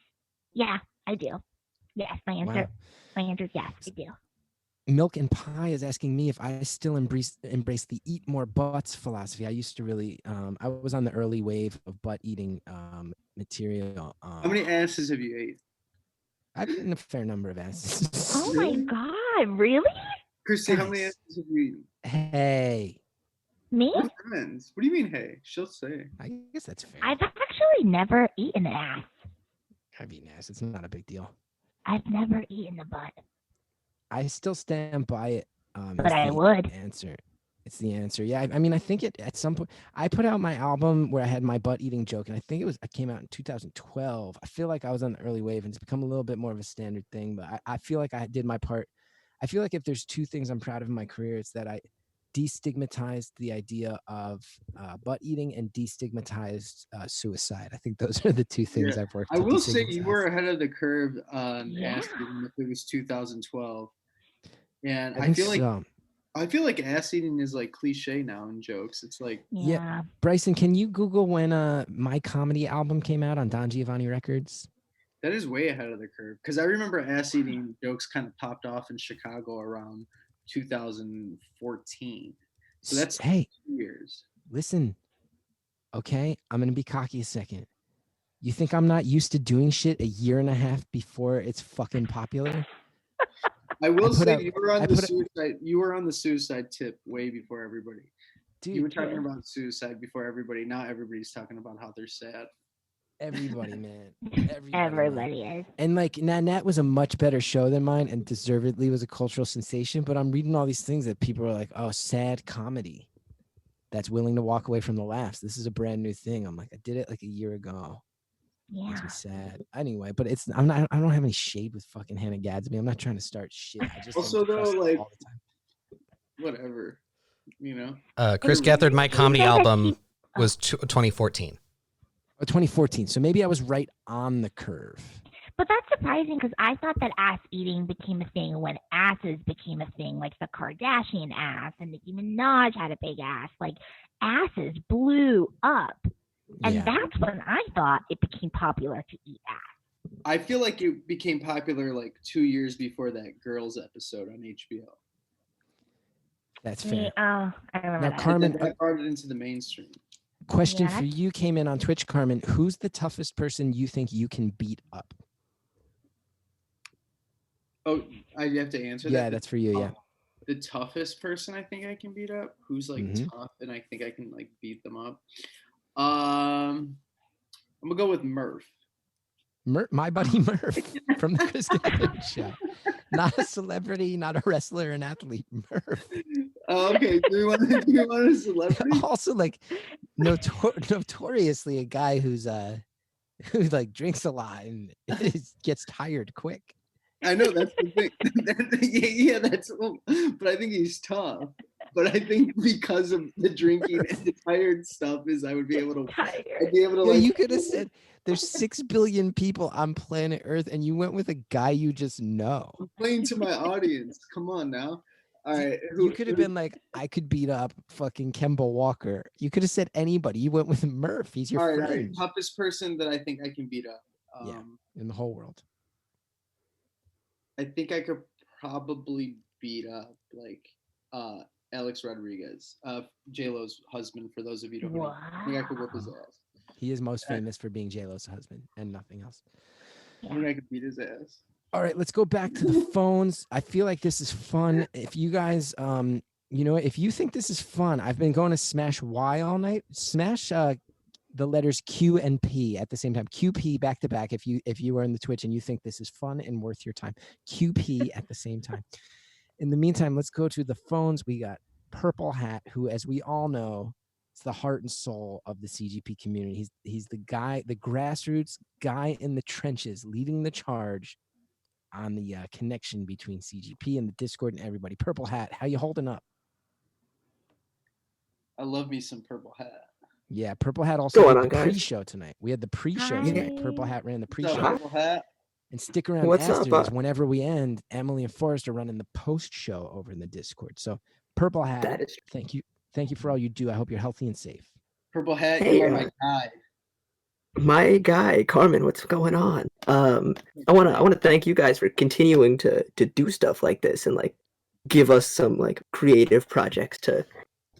Yeah, I do. Yes, my answer. Wow. My answer is yes, I do. Milk and Pie is asking me if I still embrace the eat more butts philosophy. I used to really, I was on the early wave of butt eating material. How many asses have you ate? I've eaten a fair number of asses. Oh my God, really? Christy, how many asses have you eaten? Hey. Me? We're friends. What do you mean, hey? She'll say. I guess that's fair. I've actually never eaten ass. I've eaten ass. It's not a big deal. I've never eaten a butt. I still stand by it. But I would. Answer. It's the answer. Yeah, I mean, I think it at some point. I put out my album where I had my butt eating joke, and I think I came out in 2012. I feel like I was on the early wave, and it's become a little bit more of a standard thing. But I feel like I did my part. I feel like if there's two things I'm proud of in my career, it's that I destigmatized the idea of butt eating and destigmatized suicide. I think those are the two things I've worked. I will say you were ahead of the curve on ass eating. If it was 2012, and I feel like ass eating is like cliche now in jokes. It's like yeah. Bryson, can you Google when my comedy album came out on Don Giovanni Records? That is way ahead of the curve, because I remember ass eating jokes kind of popped off in Chicago around 2014. So that's 2 years. Listen, okay, I'm gonna be cocky a second. You think I'm not used to doing shit a year and a half before it's fucking popular? I will say you were on the suicide tip way before everybody. Dude, you were talking about suicide before everybody. Now everybody's talking about how they're sad. Everybody, man. Everybody is. And like Nanette was a much better show than mine, and deservedly was a cultural sensation. But I'm reading all these things that people are like, "Oh, sad comedy that's willing to walk away from the laughs. This is a brand new thing." I'm like, I did it like a year ago. Yeah. Makes me sad. Anyway, but I don't have any shade with fucking Hannah Gadsby. I'm not trying to start shit. I just also though, like, all the time. Whatever, you know. Chris Gethard, my comedy album was 2014. Oh, 2014. So maybe I was right on the curve. But that's surprising, because I thought that ass eating became a thing when asses became a thing, like the Kardashian ass and Nicki Minaj had a big ass. Like asses blew up. And that's when I thought it became popular to eat ass. I feel like it became popular like 2 years before that Girls episode on HBO. That's fair. I remember now, Carmen, that brought it into the mainstream. Question for you came in on Twitch, Carmen. Who's the toughest person you think you can beat up? Oh, I have to answer that? Yeah, that's for you, yeah. The toughest person I think I can beat up, who's like tough and I think I can like beat them up. I'm gonna go with Murph. My buddy Murph from the Chris Gethard show. Not a celebrity, not a wrestler, an athlete. Murph. Oh, okay. Do you want a celebrity? Also, like notoriously a guy who's who like drinks a lot and gets tired quick. I know that's the thing. yeah, that's. But I think he's tough. But I think because of the drinking and the tired stuff, I would be able to. I'd be able to. Like, you could have said there's 6 billion people on planet Earth, and you went with a guy you just know. I'm playing to my audience. Come on now. All right. You could have been like, I could beat up fucking Kemba Walker. You could have said anybody. You went with Murph. He's your friend. All right. Toughest person that I think I can beat up. In the whole world. I think I could probably beat up like Alex Rodriguez, J-Lo's husband. For those of you who don't know, I think I could whip his ass. He is most famous for being J-Lo's husband and nothing else. I think I could beat his ass. All right, let's go back to the phones. I feel like this is fun. If you guys, you know, if you think this is fun, I've been going to Smash Y all night. Smash the letters Q and P at the same time. QP back to back. If you are in the Twitch and you think this is fun and worth your time, QP at the same time. In the meantime, let's go to the phones. We got Purple Hat, who, as we all know, is the heart and soul of the CGP community. He's the guy, the grassroots guy in the trenches, leading the charge on the connection between CGP and the Discord and everybody. Purple Hat, how you holding up? I love me some Purple Hat. Yeah, Purple Hat also had the pre-show tonight. We had the pre-show tonight. Purple Hat ran the pre-show. Purple Hat. And stick around afterwards. Whenever we end, Emily and Forrest are running the post-show over in the Discord. So Purple Hat, thank you. Thank you for all you do. I hope you're healthy and safe. Purple Hat, you are my guy. My guy, Carmen, what's going on? I wanna thank you guys for continuing to do stuff like this and like give us some like creative projects to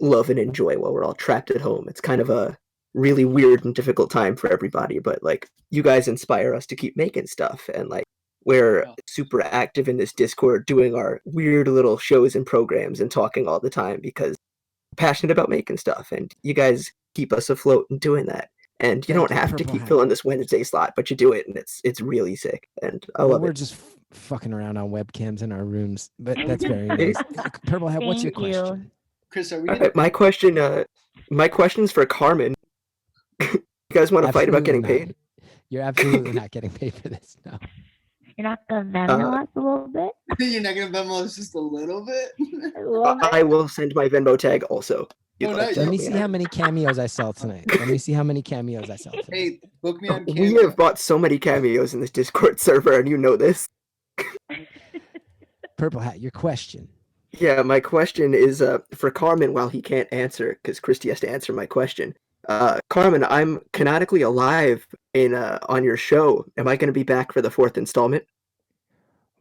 love and enjoy while we're all trapped at home. It's kind of a really weird and difficult time for everybody, but like you guys inspire us to keep making stuff, and like we're super active in this Discord doing our weird little shows and programs and talking all the time because we're passionate about making stuff, and you guys keep us afloat in doing that. And you don't have to keep filling this Wednesday slot, but you do it, and it's really sick. And I love it. We're just fucking around on webcams in our rooms, but that's very nice. Purple Hat, what's your question? Chris, are we? My question's for Carmen. You guys want to fight about getting paid? You're absolutely not getting paid for this. No. You're not gonna Venmo us a little bit? You're not gonna Venmo us just a little bit? I will send my Venmo tag also. Let me see how many cameos I sell tonight. Let me see how many cameos I sell tonight. Hey, book me on Cameo. We have bought so many cameos in this Discord server, and you know this. Purple Hat, your question. Yeah, my question is for Carmen while he can't answer, because Christy has to answer my question. Carmen, I'm canonically alive in on your show. Am I going to be back for the 4th installment?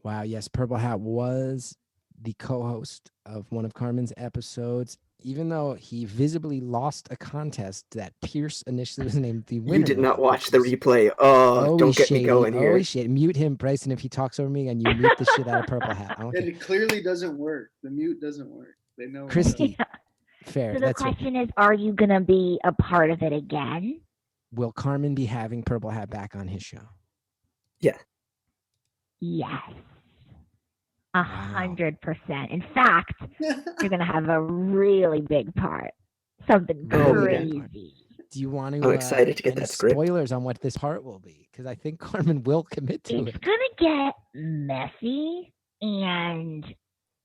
Wow, yes, Purple Hat was the co-host of one of Carmen's episodes, even though he visibly lost a contest that Pierce initially was named the winner. You did not watch the replay. Oh, don't get me going here. Mute him, Bryson, if he talks over me, and you mute the shit out of Purple Hat. It clearly doesn't work. The mute doesn't work. They know. Christy, fair. So the question is, are you going to be a part of it again? Will Carmen be having Purple Hat back on his show? Yeah. Yes. 100%. In fact, you're going to have a really big part. Something crazy. Do you want to? I'm excited to get that script. Spoilers on what this part will be, because I think Carmen will commit to it. It's going to get messy, and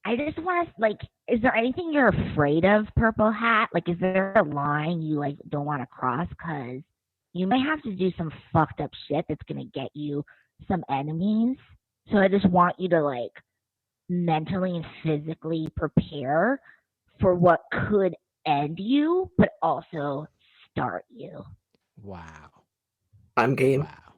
I just want to, like, is there anything you're afraid of, Purple Hat? Like, is there a line you, like, don't want to cross? Because you may have to do some fucked up shit that's going to get you some enemies. So I just want you to, like, mentally and physically prepare for what could end you, but also start you. Wow. I'm game. Wow.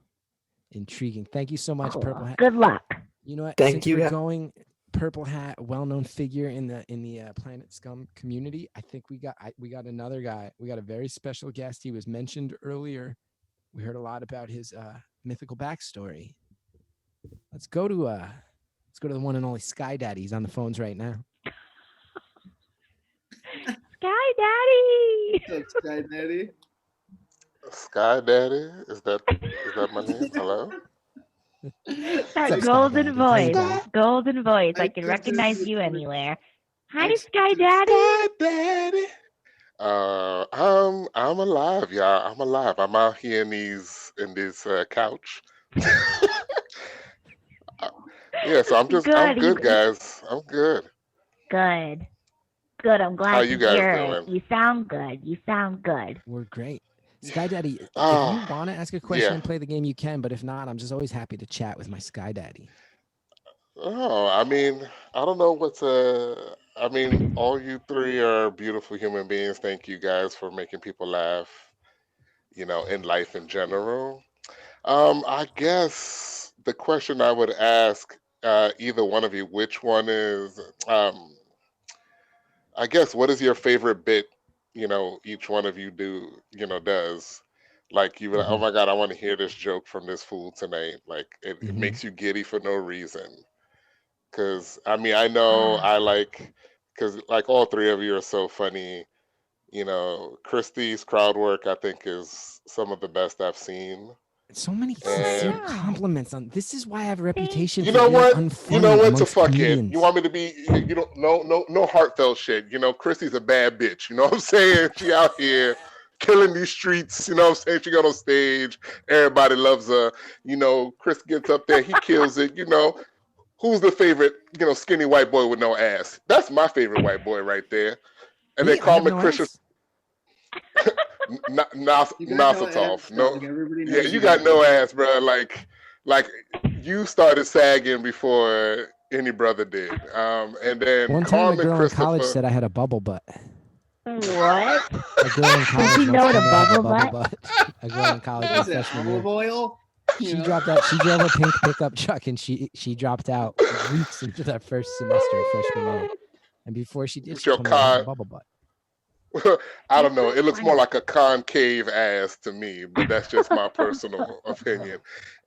Intriguing. Thank you so much, Cool. Purple Hat. Good luck. You know what? Thank you. We're going Purple Hat, a well-known figure in the Planet Scum community. I think we got another guy. We got a very special guest. He was mentioned earlier. We heard a lot about his mythical backstory. Let's go to the one and only Sky Daddy. He's on the phones right now. Sky Daddy. What's up, Sky Daddy? Sky Daddy? Is that my name? Hello? That What's up, golden Sky Daddy? How you voice. doing? Golden voice. I can recognize you anywhere. Hi, Sky Daddy. Daddy. I'm alive, y'all. I'm alive. I'm out here in this couch. Yeah, so I'm good, guys. I'm good. Good. Good. I'm glad How to you guys hear doing? it. You sound good. You sound good. We're great. Sky Daddy, if you want to ask a question Yeah. and play the game, you can. But if not, I'm just always happy to chat with my Sky Daddy. Oh, I mean, I don't know I mean, all you three are beautiful human beings. Thank you guys for making people laugh, in life in general. I guess the question I would ask either one of you, which one is, I guess, what is your favorite bit, each one of you does? Like, you're like, oh my God, I want to hear this joke from this fool tonight. Like, it makes you giddy for no reason. Because, I mean, I know because like all three of you are so funny. Christie's crowd work, I think, is some of the best I've seen. So many sincere compliments on this. Is why I have a reputation. You know what? To fuck comedians. it. You want me to be? No heartfelt shit. Christy's a bad bitch. You know what I'm saying? She out here killing these streets. You know what I'm saying? She got on stage. Everybody loves her. Chris gets up there. He kills it. Who's the favorite? Skinny white boy with no ass. That's my favorite white boy right there. And then Carmen Christian. Nasatov. No, yeah, you got no ass, bro. Like you started sagging before any brother did. And then one time Carmen a girl in college said I had a bubble butt. What? A girl in college. Did you know what a bubble butt? A girl in college. What is it? Olive oil? She dropped out. She drove a pink pickup truck, and she dropped out weeks into that first semester, freshman year. And before she did, she told me I had a bubble butt. I don't know. It looks more like a concave ass to me, but that's just my personal opinion.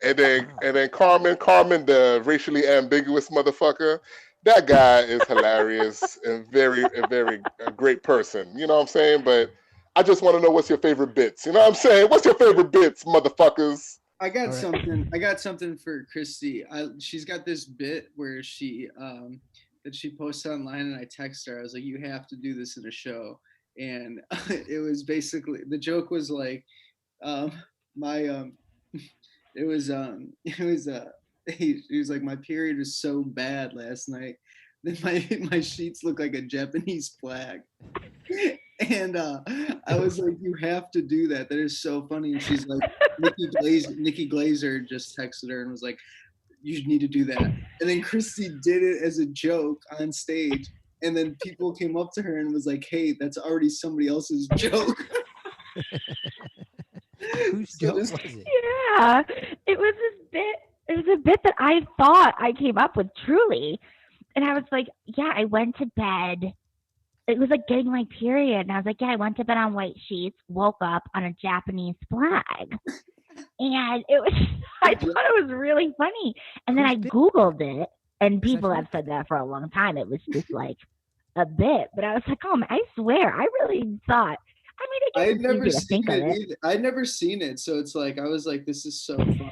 And then Carmen, the racially ambiguous motherfucker. That guy is hilarious and a great person. You know what I'm saying? But I just want to know what's your favorite bits. You know what I'm saying? What's your favorite bits, motherfuckers? I got something for Christy. She's got this bit where she that she posts online, and I text her. I was like, "You have to do this in a show." And it was basically, the joke was like, he was like, my period was so bad last night that my sheets look like a Japanese flag. And I was like, you have to do that. That is so funny. And she's like, Nikki Glazer just texted her and was like, you need to do that. And then Christy did it as a joke on stage. And then people came up to her and was like, hey, that's already somebody else's joke. Whose joke was it? Yeah, it was this bit. It was a bit that I thought I came up with, truly. And I was like, yeah, I went to bed. It was like getting my period. And I was like, yeah, I went to bed on white sheets, woke up on a Japanese flag. And it was, I thought it was really funny. And then I Googled it, and people have said that for a long time. It was just like a bit. But I was like, oh, man, I swear, I really thought, I had never seen it either. I'd never seen it. So it's like, I was like, this is so funny.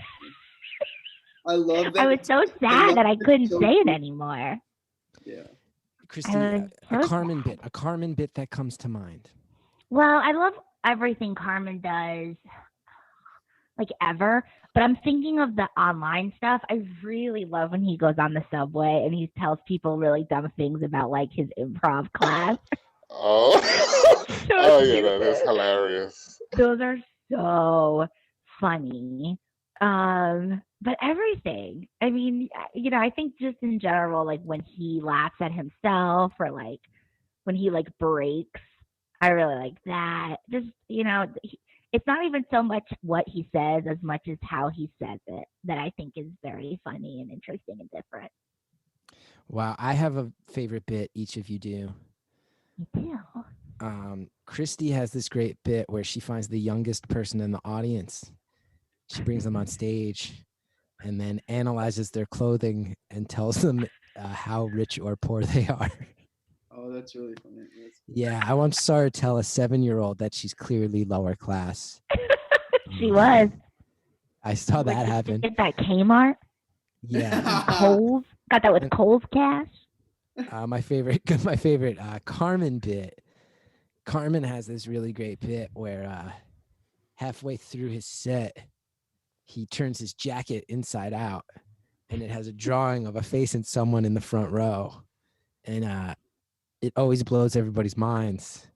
I love that. I was so sad that I couldn't say it anymore. Yeah. Christy, a Carmen bit that comes to mind. Well, I love everything Carmen does, like ever. But I'm thinking of the online stuff. I really love when he goes on the subway and he tells people really dumb things about like his improv class. Oh, yeah, that is hilarious. Those are so funny. But everything. I mean, I think just in general, like when he laughs at himself or like when he like breaks, I really like that. Just, it's not even so much what he says as much as how he says it that I think is very funny and interesting and different. Wow, I have a favorite bit each of you do. You do? Christy has this great bit where she finds the youngest person in the audience. She brings them on stage and then analyzes their clothing and tells them how rich or poor they are. Oh, that's really funny. Yeah, I once saw her tell a 7-year-old that she's clearly lower class. She was. I saw that happen. At that Kmart? Yeah. Coles. Got that with And- Coles cash. my favorite Carmen bit. Carmen has this really great bit where halfway through his set, he turns his jacket inside out, and it has a drawing of a face and someone in the front row, and it always blows everybody's minds.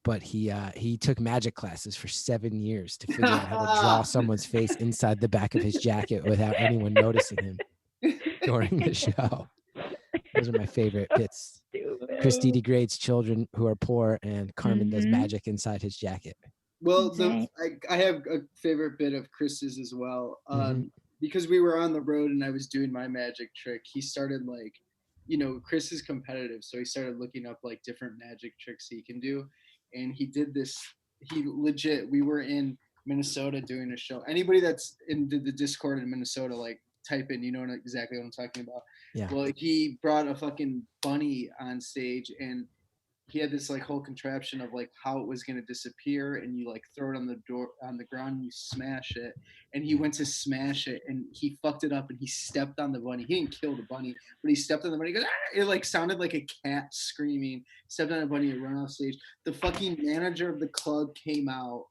But he took magic classes for 7 years to figure out how to draw someone's face inside the back of his jacket without anyone noticing him during the show. Those are my favorite bits. Christi degrades children who are poor, and Carmen does magic inside his jacket. Well, I have a favorite bit of Chris's as well. Because we were on the road and I was doing my magic trick, he started like, Chris is competitive, so he started looking up like different magic tricks he can do. And he did this, we were in Minnesota doing a show. Anybody that's in the Discord in Minnesota, like type in, you know exactly what I'm talking about. Yeah. Well, he brought a fucking bunny on stage, and he had this like whole contraption of like how it was gonna disappear, and you like throw it on the ground and you smash it. And he went to smash it and he fucked it up and he stepped on the bunny. He didn't kill the bunny, but he stepped on the bunny. He goes, ah! It like sounded like a cat screaming. Stepped on a bunny and ran off stage. The fucking manager of the club came out,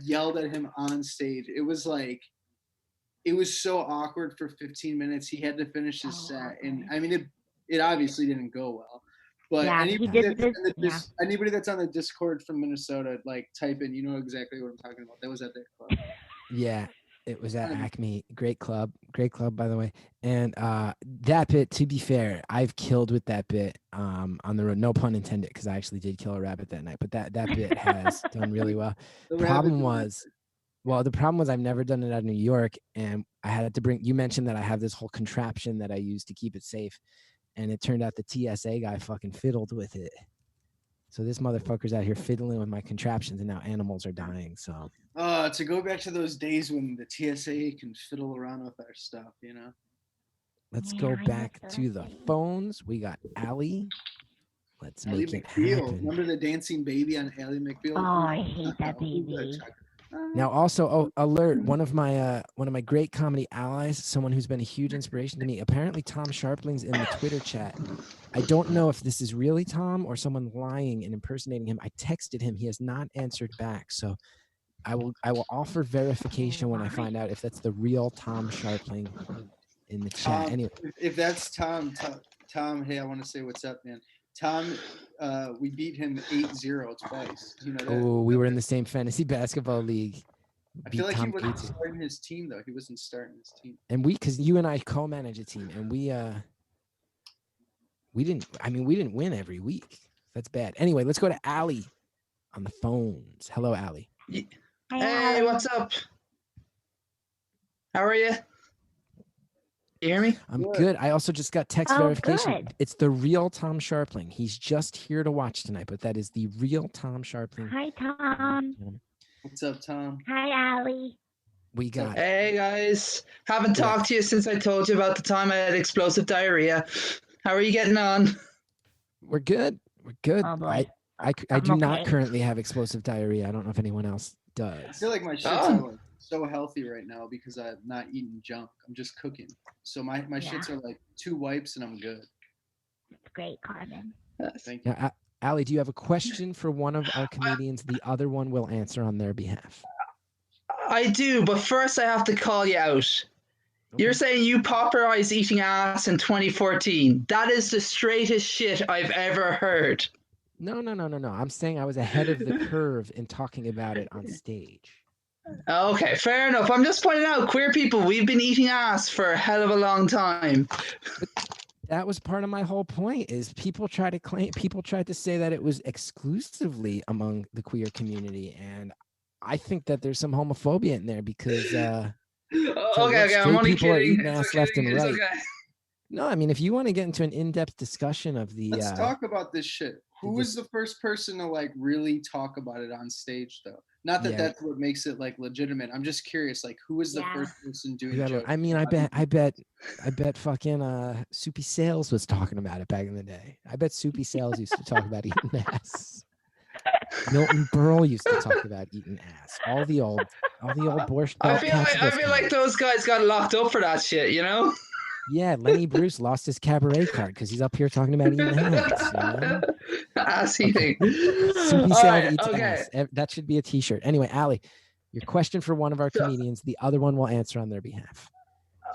yelled at him on stage. It was so awkward for 15 minutes. He had to finish his set, and I mean it obviously didn't go well. But Yeah, anybody that's on the Discord from Minnesota, like type in, you know exactly what I'm talking about. That was at their club. Yeah, it was at Acme. Great club, by the way. And that bit, to be fair, I've killed with that bit on the road. No pun intended, because I actually did kill a rabbit that night. But that bit has done really well. The problem was I've never done it out of New York, and I had to bring. You mentioned that I have this whole contraption that I use to keep it safe. And it turned out the TSA guy fucking fiddled with it. So this motherfucker's out here fiddling with my contraptions, and now animals are dying. So to go back to those days when the TSA can fiddle around with our stuff, Let's go back to the phones. We got Allie. Let's Ally make it McBeal. happen. Remember the dancing baby on Ally McBeal? Oh, I hate that baby. Now, also, alert! One of my great comedy allies, someone who's been a huge inspiration to me. Apparently, Tom Sharpling's in the Twitter chat. I don't know if this is really Tom or someone lying and impersonating him. I texted him; he has not answered back. So, I will offer verification when I find out if that's the real Tom Sharpling in the chat. Anyway, if that's Tom, hey, I want to say what's up, man. Tom, we beat him 8-0 twice. You know that? Oh, we were in the same fantasy basketball league. I feel like he wasn't starting his team though. He wasn't starting his team. And because you and I co-manage a team, and we didn't win every week. That's bad. Anyway, let's go to Allie on the phones. Hello, Allie. Hey, what's up? How are you? You hear me? I'm good. I also just got text verification. Good. It's the real Tom Sharpling. He's just here to watch tonight, but that is the real Tom Sharpling. Hi, Tom. What's up, Tom? Hi, Allie. We got. Hey, guys. Haven't talked to you since I told you about the time I had explosive diarrhea. How are you getting on? We're good. We're good. Oh, boy. I do not currently have explosive diarrhea. I don't know if anyone else does. I feel like my shit's are like so healthy right now because I'm not eating junk. I'm just cooking. So my shits are like 2 wipes and I'm good. It's great, Carmen. Thank you. Now, Allie, do you have a question for one of our comedians? The other one will answer on their behalf. I do, but first I have to call you out. Okay. You're saying you popularized eating ass in 2014. That is the straightest shit I've ever heard. No. I'm saying I was ahead of the curve in talking about it on stage. Okay, fair enough. I'm just pointing out, queer people, we've been eating ass for a hell of a long time. But that was part of my whole point, is people tried to say that it was exclusively among the queer community. And I think that there's some homophobia in there because okay, I'm only kidding. Ass left and right. Okay. No, I mean, if you want to get into an in-depth discussion of the let's talk about this shit. Who was the first person to like really talk about it on stage though? Not that that's what makes it like legitimate. I'm just curious, like who was the first person doing it? I mean, I bet fucking Soupy Sales was talking about it back in the day. I bet Soupy Sales used to talk about eating ass. Milton Berle used to talk about eating ass. All the old borscht. I feel like those guys got locked up for that shit, you know? Yeah, Lenny Bruce lost his cabaret card because he's up here talking about eating ass. You know? Ass eating. Soupy All Salad right, eats okay. ass. That should be a T-shirt. Anyway, Allie, your question for one of our comedians. The other one will answer on their behalf.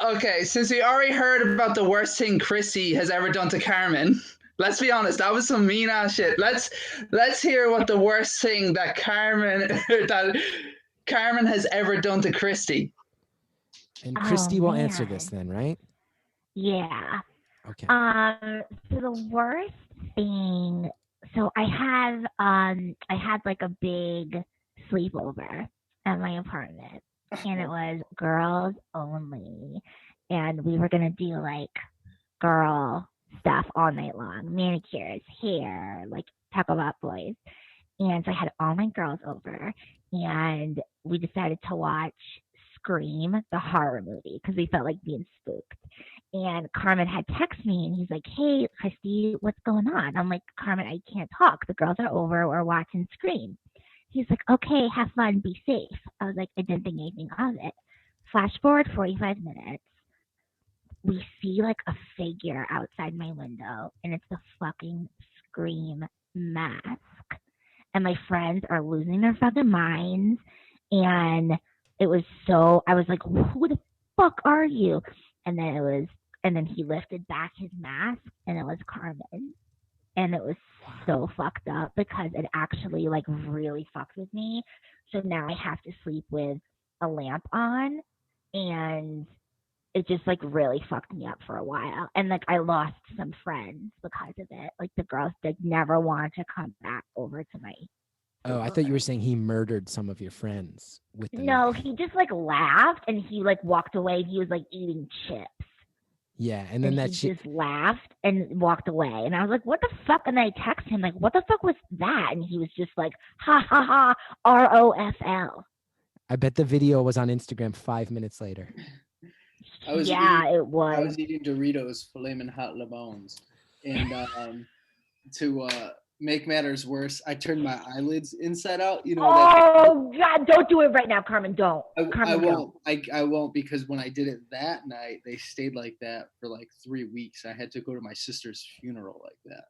Okay, since we already heard about the worst thing Christy has ever done to Carmen, let's be honest, that was some mean ass shit. Let's hear what the worst thing that Carmen has ever done to Christy. And Christy Oh, will answer man. this then, right? Yeah. Okay. So the worst thing. So I had like a big sleepover at my apartment, and it was girls only, and we were gonna do like girl stuff all night long, manicures, hair, like talk about boys. And so I had all my girls over, and we decided to watch Scream, the horror movie, because we felt like being spooked. And Carmen had texted me, and he's like, "Hey, Christy, what's going on?" I'm like, "Carmen, I can't talk. The girls are over. We're watching Scream." He's like, "Okay, have fun. Be safe." I was like, I didn't think anything of it. Flash forward 45 minutes. We see like a figure outside my window, and it's the fucking Scream mask. And my friends are losing their fucking minds. And it was so, I was like, "Who the fuck are you?" And then he lifted back his mask, and it was Carmen. And it was so fucked up because it actually like really fucked with me. So now I have to sleep with a lamp on, and it just like really fucked me up for a while. And like I lost some friends because of it. Like the girls did never want to come back over to my. Oh, I thought you were saying he murdered some of your friends with the No, knife. he just like laughed, and he like walked away. He was like eating chips. Yeah, and then that he shit. just laughed and walked away. And I was like, "What the fuck?" And then I texted him like, "What the fuck was that?" And he was just like, "Ha ha ha, ROFL." I bet the video was on Instagram 5 minutes later. It was. I was eating Doritos Flamin' Hot Lemons, and to make matters worse, I turned my eyelids inside out. You know. Oh God! Don't do it right now, Carmen. Don't. I won't. I won't, because when I did it that night, they stayed like that for like 3 weeks. I had to go to my sister's funeral like that.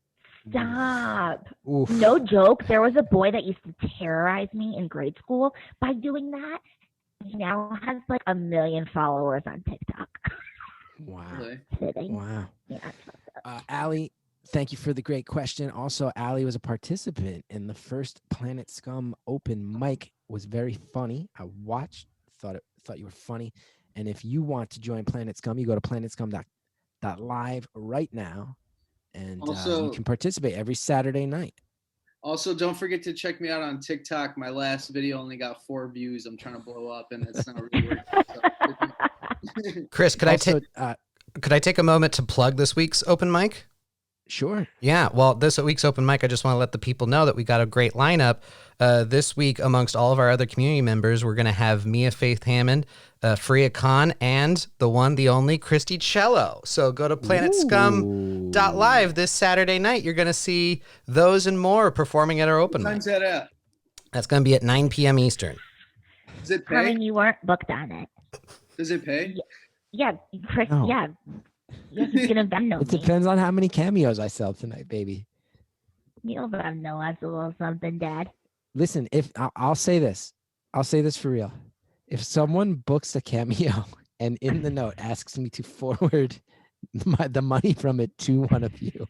Stop. Oof. No joke. There was a boy that used to terrorize me in grade school by doing that. He now has like 1 million followers on TikTok. Wow. Really? Kidding. Wow. Yeah. Allie, thank you for the great question. Also, Allie was a participant in the first Planet Scum open mic. Was very funny. I watched, thought you were funny. And if you want to join Planet Scum, you go to planetscum.live right now, and Also, you can participate every Saturday night. Also, don't forget to check me out on TikTok. My last video only got 4 views. I'm trying to blow up, and it's not really working. So. Chris, could I take a moment to plug this week's open mic? Sure. Yeah, well, this week's open mic, I just want to let the people know that we got a great lineup. This week, amongst all of our other community members, we're going to have Mia Faith Hammond, Freya Khan, and the one, the only, Christi Chiello. So go to planetscum.live this Saturday night. You're going to see those and more performing at our open mic. When's that at? That's going to be at 9 p.m. Eastern. Does it pay? Carmen, you weren't booked on it. Does it pay? Yeah, Chris. No. Yeah. Yeah, he's gonna Venmo It me. depends on how many cameos I sell tonight, baby. You'll Venmo us a little something, Dad. Listen, if I'll say this for real. If someone books a cameo and in the note asks me to forward the money from it to one of you,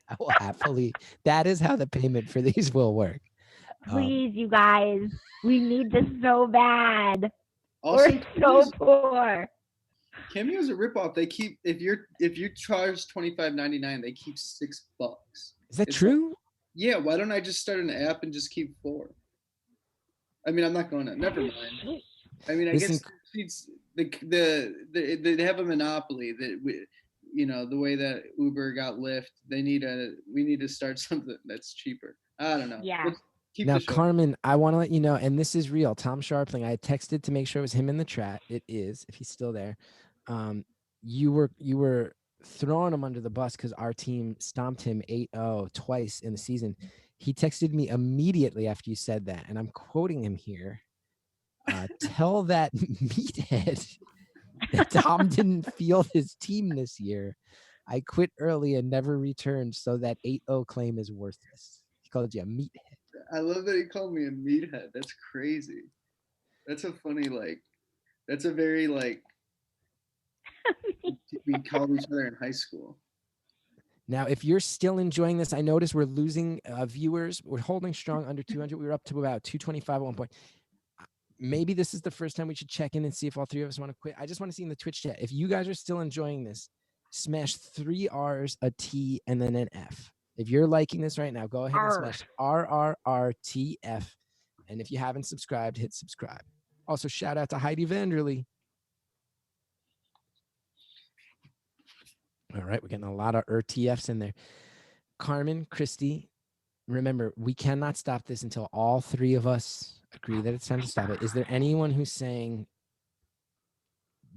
I will happily. That is how the payment for these will work. Please, you guys, we need this so bad. Also, We're so poor. Cameo's a ripoff. They keep if you charge $25.99, they keep $6. Is that true? Yeah. Why don't I just start an app and just keep 4? I mean, I'm not going to. Never mind. I mean, I guess it's they have a monopoly that the way that Uber got Lyft. We need to start something that's cheaper. I don't know. Yeah. Now, Carmen, I want to let you know, and this is real. Tom Sharpling, I texted to make sure it was him in the chat. It is, if he's still there. You were throwing him under the bus because our team stomped him 8-0 twice in the season. He texted me immediately after you said that, and I'm quoting him here. Tell that meathead Tom didn't field his team this year. I quit early and never returned, so that 8-0 claim is worthless. He called you a meathead. I love that he called me a meathead. That's crazy. That's a funny, like, that's a very, like, we called each other in high school. Now, if you're still enjoying this, I notice we're losing viewers. We're holding strong under 200. We were up to about 225 at one point. Maybe this is the first time we should check in and see if all three of us want to quit. I just want to see in the Twitch chat. If you guys are still enjoying this, smash 3 R's, a T, and then an F. If you're liking this right now, go ahead and smash RRRTF. And if you haven't subscribed, hit subscribe. Also, shout out to Heidi Vanderly. All right, we're getting a lot of TFs in there. Carmen, Christi, remember, we cannot stop this until all three of us agree that it's time to stop it. Is there anyone who's saying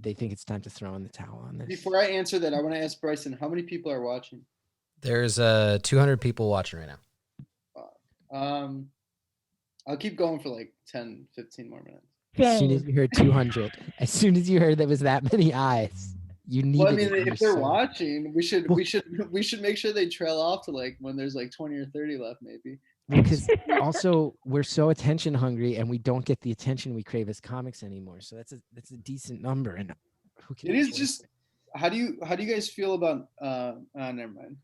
they think it's time to throw in the towel on this? Before I answer that, I want to ask Bryson, how many people are watching? There's 200 people watching right now. I'll keep going for like 10, 15 more minutes. As soon as you heard 200, as soon as you heard there was that many eyes, you needed. Well, I mean, if they're watching, we should make sure they trail off to like when there's like 20 or 30 left, maybe. Because also we're so attention hungry and we don't get the attention we crave as comics anymore. So that's a decent number. And it is just how do you guys feel about never mind.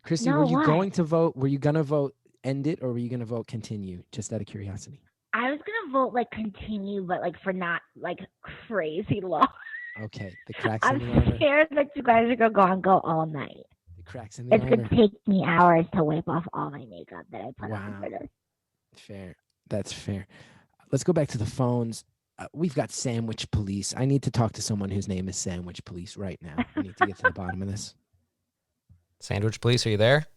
Christi, were you going to vote? Were you gonna vote end it or were you gonna vote continue? Just out of curiosity. I was gonna vote like continue, but like for not like crazy long. Okay, the cracks in the armor. I'm scared that you guys are gonna go all night. The cracks in the armor. It's gonna take me hours to wipe off all my makeup that I put on for this. Fair. That's fair. Let's go back to the phones. We've got Sandwich Police. I need to talk to someone whose name is Sandwich Police right now. I need to get to the bottom of this. Sandwich Police, are you there?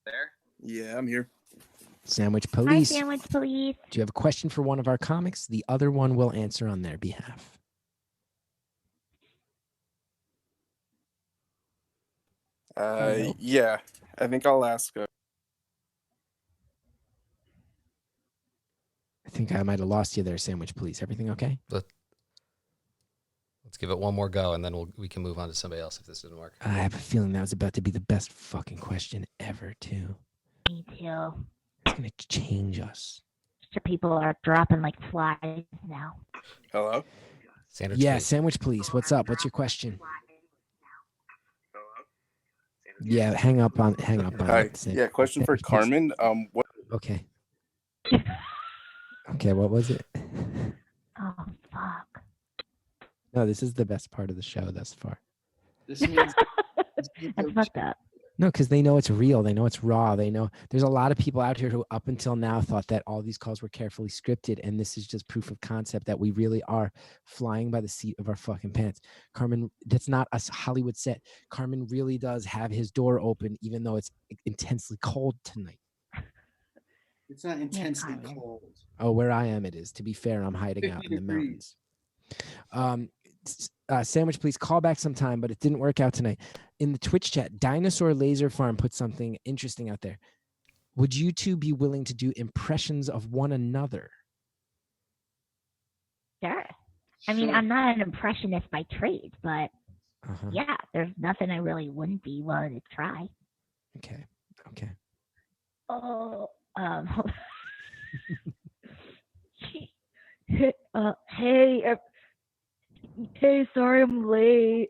There? Yeah, I'm here. Sandwich Police. Hi, Sandwich Police. Do you have a question for one of our comics? The other one will answer on their behalf. Yeah, I think I'll ask. I think I might have lost you there, Sandwich Police. Everything okay? Let's give it one more go, and then we can move on to somebody else if this doesn't work. I have a feeling that was about to be the best fucking question ever, too. Me too. It's gonna change us. Sure, people are dropping like flies now. Hello? Sandwich Police. Sandwich Police. What's up? What's your question? Yeah, hang up on Hi. Yeah, question for Carmen. What? Okay. Okay, what was it? Oh fuck. No, this is the best part of the show thus far. This means that's fucked up. No, because they know it's real. They know it's raw. They know there's a lot of people out here who up until now thought that all these calls were carefully scripted. And this is just proof of concept that we really are flying by the seat of our fucking pants. Carmen, that's not a Hollywood set. Carmen really does have his door open, even though it's intensely cold tonight. It's not intensely cold. Oh, where I am, it is. To be fair, I'm hiding out in the mountains. Sandwich, please call back sometime, but it didn't work out tonight. In the Twitch chat, Dinosaur Laser Farm put something interesting out there. Would you two be willing to do impressions of one another? Sure. I mean, I'm not an impressionist by trade, but yeah, there's nothing I really wouldn't be willing to try. Okay. Oh, hey, sorry I'm late.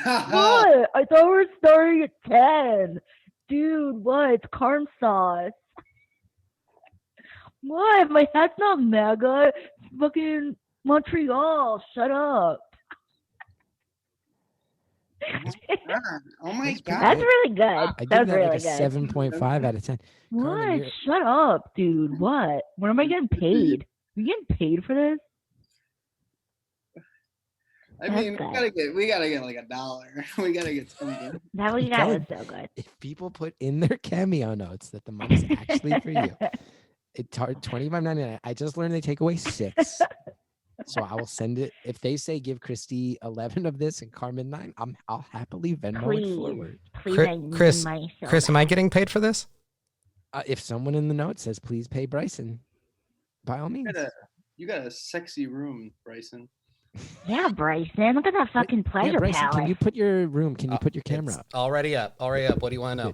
What? I thought we were starting at 10. Dude, what? It's Carm sauce. What? My hat's not mega. It's fucking Montreal. Shut up. Oh my god. That's really good. I give That's that really like a good. 7.5 out of 10. What? Carmen, Shut up, dude. What? When am I getting paid? You getting paid for this? I mean, we gotta get like $1. We gotta get something. That was so good. If people put in their Cameo notes that the money's actually for you, it's $25.99. I just learned they take away 6. So I will send it. If they say give Christi 11 of this and Carmen 9, I'll happily Venmo it forward. Chris, am I getting paid for this? If someone in the note says please pay Bryson, by all means. You got a sexy room, Bryson. Yeah, Bryson. Look at that fucking pleasure Yeah, Bryson, palace. can you put your room? Can you put your camera It's up? already up. What do you want to know?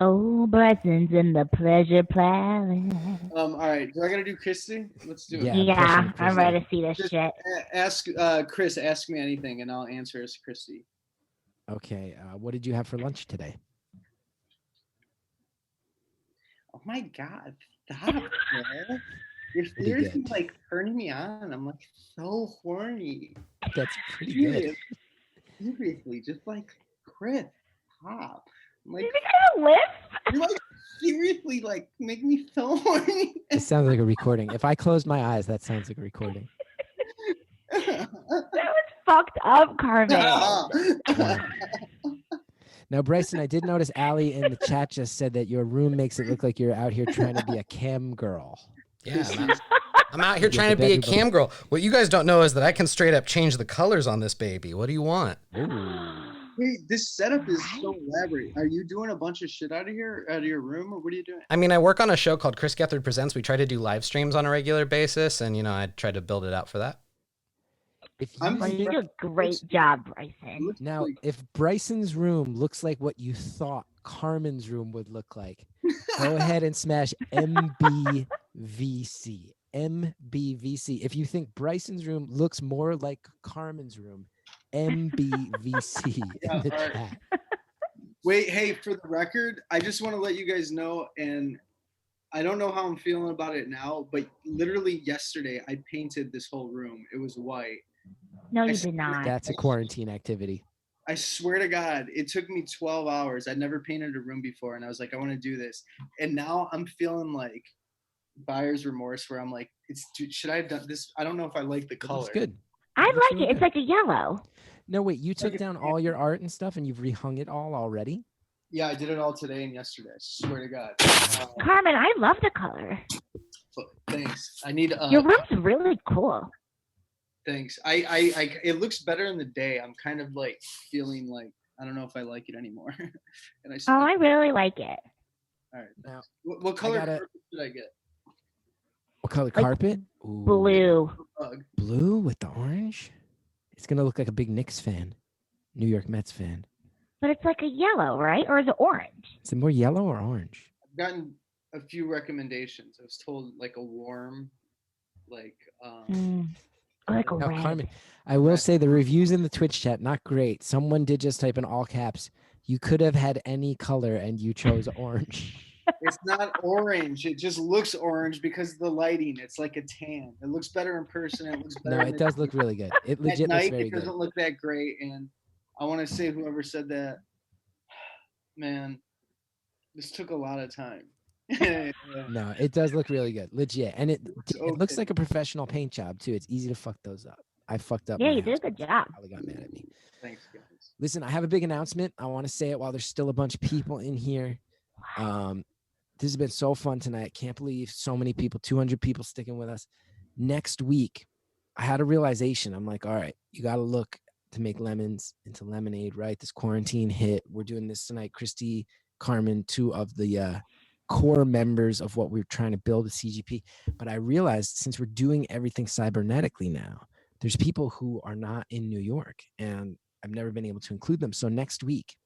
Oh, Bryson's in the pleasure palace. All right. Do I gotta do Christy? Let's do it. Yeah, I'm ready to see this Just shit. Ask Chris. Ask me anything, and I'll answer as Christy. Okay. What did you have for lunch today? Oh my God! Stop, man. You're Pretty seriously good. like turning me on. I'm like so horny. That's pretty good. Seriously, just like Chris, stop. I'm like, you're like seriously like make me so horny. It sounds like a recording. If I closed my eyes, that sounds like a recording. That was fucked up, Carmen. Now, Bryson, I did notice Allie in the chat just said that your room makes it look like you're out here trying to be a cam girl. Yeah, I'm out here trying to be a cam girl. What you guys don't know is that I can straight up change the colors on this baby. What do you want? Hey, this setup is so elaborate. Are you doing a bunch of shit out of your room, or what are you doing? I mean, I work on a show called Chris Gethard Presents. We try to do live streams on a regular basis, and I try to build it out for that. You do a great job, Bryson. Now, if Bryson's room looks like what you thought Carmen's room would look like, go ahead and smash MBVC. MBVC. If you think Bryson's room looks more like Carmen's room, MBVC in the chat. Wait, hey, for the record, I just want to let you guys know, and I don't know how I'm feeling about it now, but literally yesterday I painted this whole room. It was white. No, you did not. That's a quarantine activity. I swear to God, it took me 12 hours. I'd never painted a room before, and I was like, I want to do this. And now I'm feeling like buyer's remorse, where I'm like, should I have done this? I don't know if I like the color. It's good. I like it. It's like a yellow. No, wait, you took down all your art and stuff and you've rehung it all already? Yeah, I did it all today and yesterday. I swear to God. Carmen, I love the color. Thanks. I need. Your room's really cool. Thanks. It looks better in the day. I'm kind of like feeling like I don't know if I like it anymore. And I really like it. All right. Now, what color carpet should I get? What color carpet? Ooh. Blue. Blue with the orange? It's going to look like a big Knicks fan. New York Mets fan. But it's like a yellow, right? Or is it orange? Is it more yellow or orange? I've gotten a few recommendations. I was told like a warm, like like a Now, red. Carmen, I will say the reviews in the Twitch chat, not great. Someone did just type in all caps, you could have had any color and you chose orange. It's not orange. It just looks orange because of the lighting. It's like a tan. It looks better in person. It looks better. No, it does look really good. It legit At looks night, very it good. doesn't look that great. And I want to say whoever said that, man, this took a lot of time. No, it does look really good. Legit. And it looks like a professional paint job too. It's easy to fuck those up. I fucked up. Yeah, my you did a house. good job. Probably got mad at me. Thanks, guys. Listen, I have a big announcement. I want to say it while there's still a bunch of people in here. This has been so fun tonight. Can't believe so many people, 200 people sticking with us. Next week, I had a realization. I'm like, all right, you got to look to make lemons into lemonade, right? This quarantine hit. We're doing this tonight. Christi, Carmen, two of the core members of what we're trying to build at CGP. But I realized since we're doing everything cybernetically now, there's people who are not in New York, and I've never been able to include them. So next week,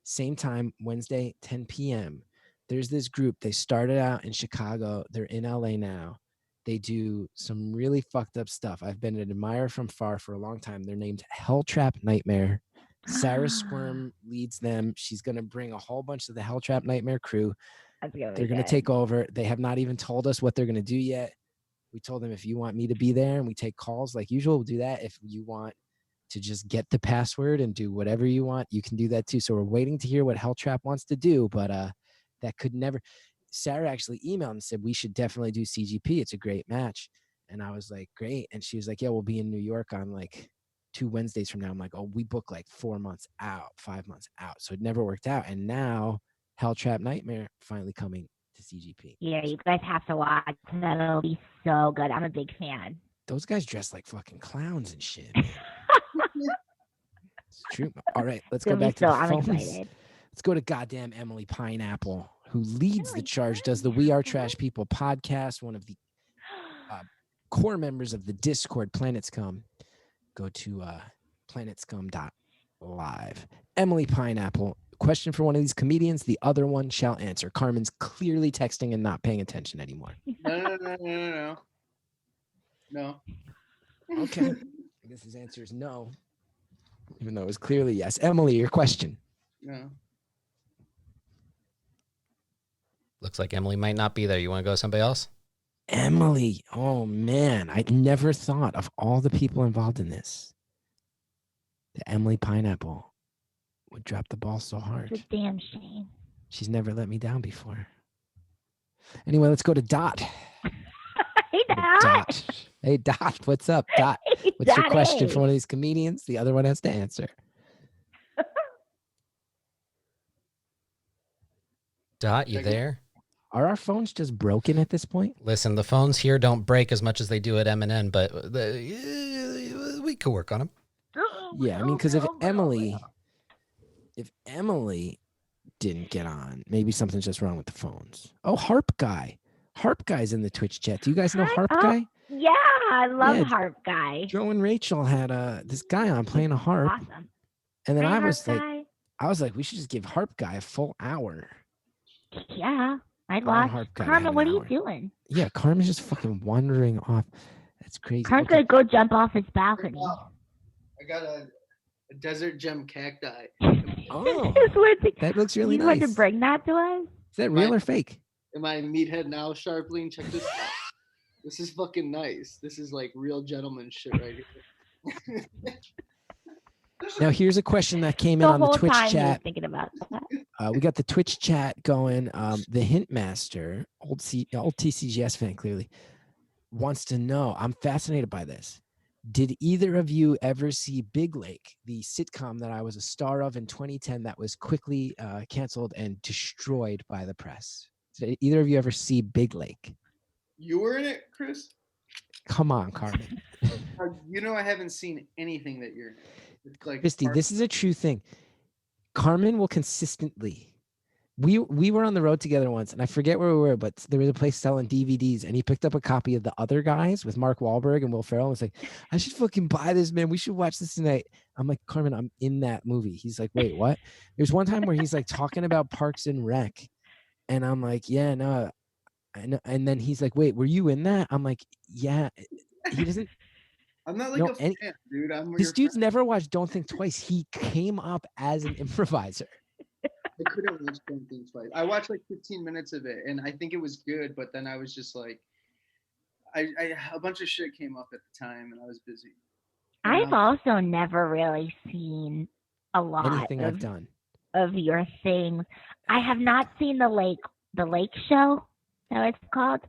same time, Wednesday, 10 p.m., there's this group. They started out in Chicago. They're in LA now. They do some really fucked up stuff. I've been an admirer from far for a long time. They're named Helltrap Nightmare. Sarah Squirm leads them. She's going to bring a whole bunch of the Helltrap Nightmare crew. They're going to take over. They have not even told us what they're going to do yet. We told them if you want me to be there and we take calls like usual, we'll do that. If you want to just get the password and do whatever you want, you can do that too. So we're waiting to hear what Helltrap wants to do, but that could never. Sarah actually emailed and said we should definitely do CGP. It's a great match. And I was like, great. And she was like, yeah, we'll be in New York on like 2 Wednesdays from now. I'm like, oh, we book like 4 months out, 5 months out. So it never worked out. And now Helltrap Nightmare finally coming to CGP. Yeah, you guys have to watch. That'll be so good. I'm a big fan. Those guys dress like fucking clowns and shit. It's true. All right, let's go back to the I'm phones. excited. Let's go to goddamn Emily Pineapple, who leads the charge, does the We Are Trash People podcast, one of the core members of the Discord, Planet Scum, go to planetscum.live. Emily Pineapple, question for one of these comedians. The other one shall answer. Carmen's clearly texting and not paying attention anymore. No. Okay. I guess his answer is no, even though it was clearly yes. Emily, your question. No. Looks like Emily might not be there. You want to go with somebody else? Emily. Oh, man. I never thought of all the people involved in this. The Emily Pineapple would drop the ball so hard. It's a damn shame. She's never let me down before. Anyway, let's go to Dot. Hey, Dot. Hey, Dot. What's up, Dot? What's your question for one of these comedians? The other one has to answer. Dot, you there? Are our phones just broken at this point? Listen, the phones here don't break as much as they do at M&N, but we could work on them. Yeah, I mean, because if Emily didn't get on, maybe something's just wrong with the phones. Oh, Harp Guy. Harp Guy's in the Twitch chat. Do you guys know Harp Guy? Yeah, I love Harp Guy. Joe and Rachel had this guy on playing a harp. Awesome. And then Hi, I was Harp like, we should just give Harp Guy a full hour. Yeah, I'd I want watch. Harp Guy to Carmen, have what an are you hour. doing? Yeah, Carmen's just fucking wandering off. That's crazy. Carmen's Okay. gonna go jump off his balcony. I got a desert gem cacti. Oh, that looks really you nice. want to bring that to us? Is that real or fake? Am I meathead now, Sharpling? Check this out. This is fucking nice. This is like real gentleman shit right here. Now, here's a question that came in The on the whole Twitch time he was chat. thinking about that. We got the Twitch chat going. The Hint Master, old TCGS fan, clearly wants to know. I'm fascinated by this. Did either of you ever see Big Lake, the sitcom that I was a star of in 2010 that was quickly canceled and destroyed by the press? Did either of you ever see Big Lake? You were in it, Chris? Come on, Carmen. You know I haven't seen anything that you're in. It's like Christy, this is a true thing. Carmen will consistently. We were on the road together once, and I forget where we were, but there was a place selling DVDs, and he picked up a copy of The Other Guys with Mark Wahlberg and Will Ferrell, and was like, I should fucking buy this, man. We should watch this tonight. I'm like, Carmen, I'm in that movie. He's like, wait, what? There's one time where he's like talking about Parks and Rec, and I'm like, yeah, no. And then he's like, wait, were you in that? I'm like, yeah. He doesn't. I'm not like a fan, dude. This dude's never watched Don't Think Twice. He came up as an improviser. I couldn't watch Don't Think Twice. I watched like 15 minutes of it, and I think it was good, but then I was just like, a bunch of shit came up at the time, and I was busy. I've also never really seen a lot Anything I've done. of your things. I have not seen the Lake Show. Is that what it's called?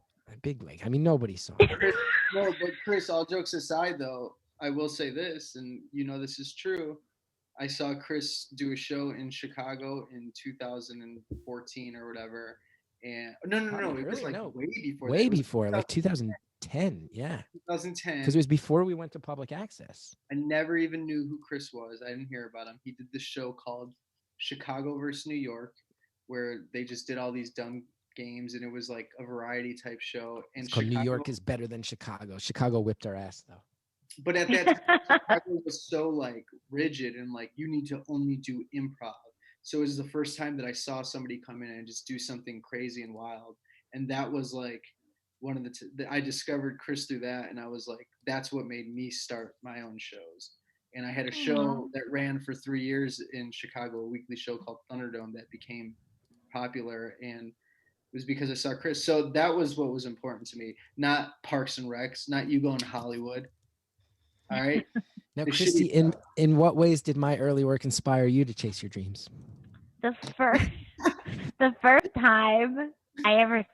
Big Lake. I mean, nobody saw Chris, no, but Chris, all jokes aside, though, I will say this, and you know this is true. I saw Chris do a show in Chicago in 2014 or whatever, and no, it was like way before. Way before, like 2010. Yeah. 2010. Because it was before we went to public access. I never even knew who Chris was. I didn't hear about him. He did this show called Chicago versus New York, where they just did all these dumb games, and it was like a variety type show. And It's called New York is better than Chicago. Chicago whipped our ass though. But at that time, Chicago was so like rigid and like you need to only do improv. So it was the first time that I saw somebody come in and just do something crazy and wild. And that was like one of I discovered Chris through that, and I was like, that's what made me start my own shows. And I had a show that ran for 3 years in Chicago, a weekly show called Thunderdome that became popular, and it was because I saw Chris. So that was what was important to me, not Parks and Recs, not you going to Hollywood. All right. Now, Christy, in what ways did my early work inspire you to chase your dreams? The first time I ever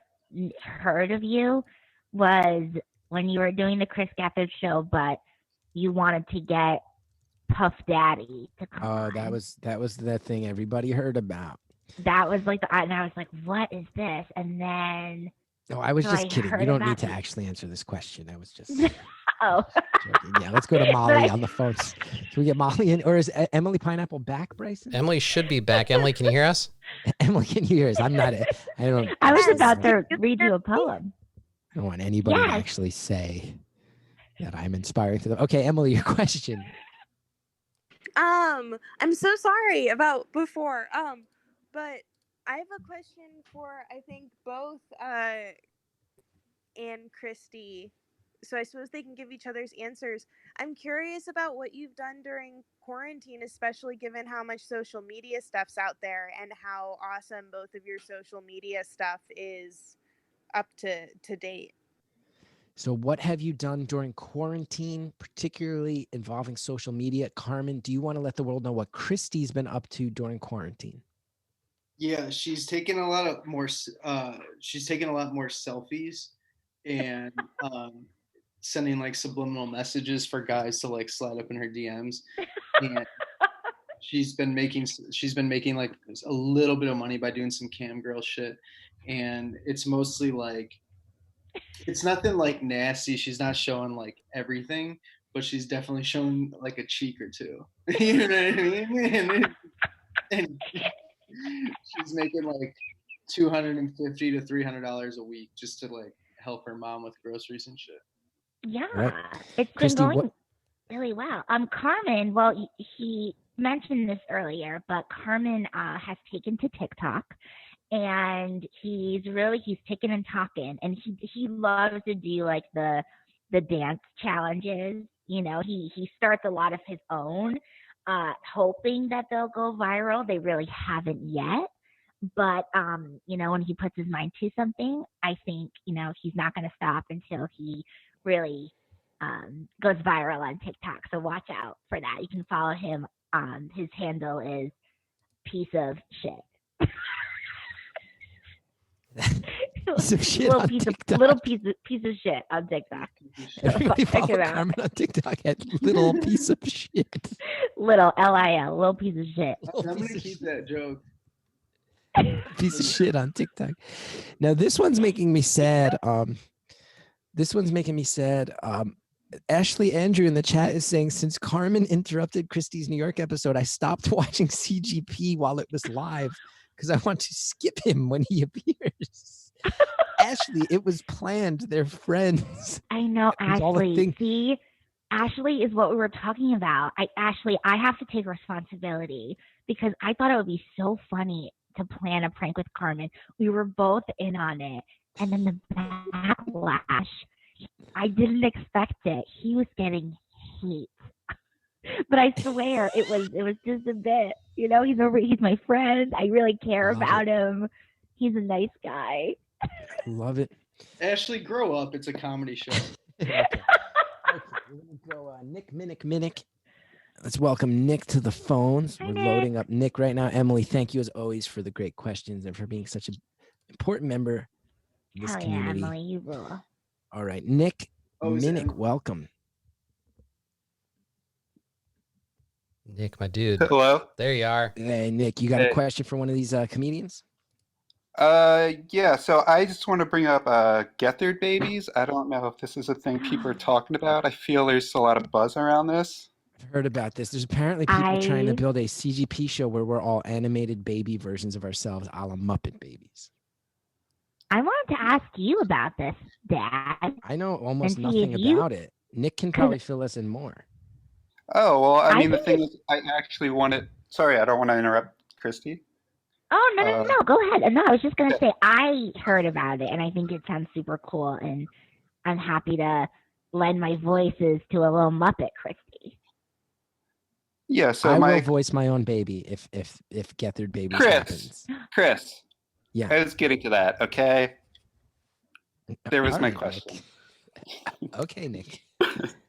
heard of you was when you were doing the Chris Gethard show, but you wanted to get Puff Daddy to come. Oh, that was the thing everybody heard about. That was like and I was like, what is this? And then No, I was so just I kidding. heard You don't need about to it. actually answer this question. I was just Oh. joking. Yeah, let's go to Molly on the phones. Can we get Molly in? Or is Emily Pineapple back, Bryson? Emily should be back. Emily, can you hear us? Emily, can you hear us? I'm not. I don't. I was about to read you a poem. I don't want anybody to Yes. actually say that I'm inspiring to them. Okay, Emily, your question. I'm so sorry about before. But I have a question for I think both and Christy. So I suppose they can give each other's answers. I'm curious about what you've done during quarantine, especially given how much social media stuff's out there and how awesome both of your social media stuff is up to date. So what have you done during quarantine, particularly involving social media? Carmen, do you want to let the world know what Christy's been up to during quarantine? Yeah, she's taken a lot more selfies and sending like subliminal messages for guys to like slide up in her DMs. And she's been making like a little bit of money by doing some cam girl shit. And it's mostly like, it's nothing like nasty. She's not showing like everything, but she's definitely showing like a cheek or two. You know what I mean? And she's making like $250 to $300 a week just to like help her mom with groceries and shit. Yeah, Right. it's Christy, been going what- really well. Carmen, well, he mentioned this earlier, but Carmen has taken to TikTok, and he's taken and talking, and he loves to do like the dance challenges. You know, he starts a lot of his own, hoping that they'll go viral. They really haven't yet. But you know, when he puts his mind to something, I think, you know, he's not going to stop until he really goes viral on TikTok. So watch out for that. You can follow him. His handle is piece of shit. Piece of shit little on piece TikTok. of little piece of shit on TikTok. Everybody Check follow it out. Carmen on TikTok at little piece of shit. Little LIL, little piece of shit. I'm gonna keep that joke. Piece of shit on TikTok. Now this one's making me sad. Ashley Andrew in the chat is saying, since Carmen interrupted Christy's New York episode, I stopped watching CGP while it was live because I want to skip him when he appears. Ashley, it was planned. They're friends. I know, It was all a Ashley. thing. See, Ashley is what we were talking about. I have to take responsibility because I thought it would be so funny to plan a prank with Carmen. We were both in on it, and then the backlash. I didn't expect it. He was getting hate, but I swear it was just a bit. You know, he's my friend. I really care Love about him. He's a nice guy. Love it. Ashley, grow up. It's a comedy show. Okay, we're gonna go Nick. Let's welcome Nick to the phones. We're loading up Nick right now. Emily, thank you as always for the great questions and for being such an important member of this Hell yeah, community. Emily, you rule. All right, Nick Oh, is it Minnick, welcome. Nick, my dude. Hello. There you are. Hey, Nick, you got a Hey. question for one of these comedians? Yeah, so I just want to bring up Gethard Babies. I don't know if this is a thing people are talking about. I feel there's a lot of buzz around this. I've heard about this. There's apparently people trying to build a CGP show where we're all animated baby versions of ourselves, a la Muppet Babies. I wanted to ask you about this, Dad. I know almost And see nothing if you- about it. Nick can probably fill us in more. Oh, well, I I mean, the think thing is, I actually wanted, sorry, I don't want to interrupt Christy. Oh, no, go ahead. No, I was just going to say I heard about it, and I think it sounds super cool, and I'm happy to lend my voices to a little Muppet, Christy. Yeah, so I my will voice my own baby if Gethard Babies Chris, happens. Chris. Yeah. I was getting to that, okay? There was All my right, question. Okay, Nick.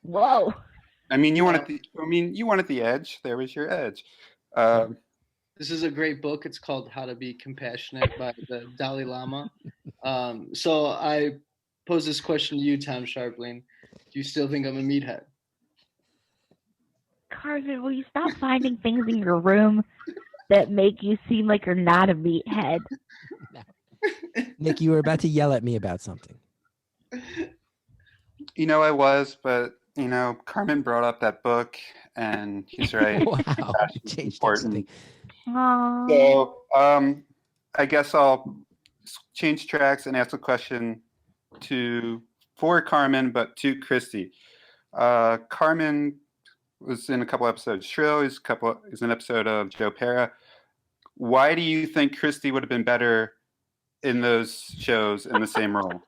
Whoa. I mean, you wanted the edge. There was your edge. This is a great book. It's called How to Be Compassionate by the Dalai Lama. So I pose this question to you, Tom Sharpling. Do you still think I'm a meathead? Carmen, will you stop finding things in your room that make you seem like you're not a meathead? Nick, you were about to yell at me about something. You know, I was, but you know, Carmen brought up that book, and he's right. Wow, Compassion is changed important. Aww. So, I guess I'll change tracks and ask a question for Carmen, but to Christy. Carmen was in a couple episodes of Shrill. Is an episode of Joe Pera. Why do you think Christi would have been better in those shows in the same role?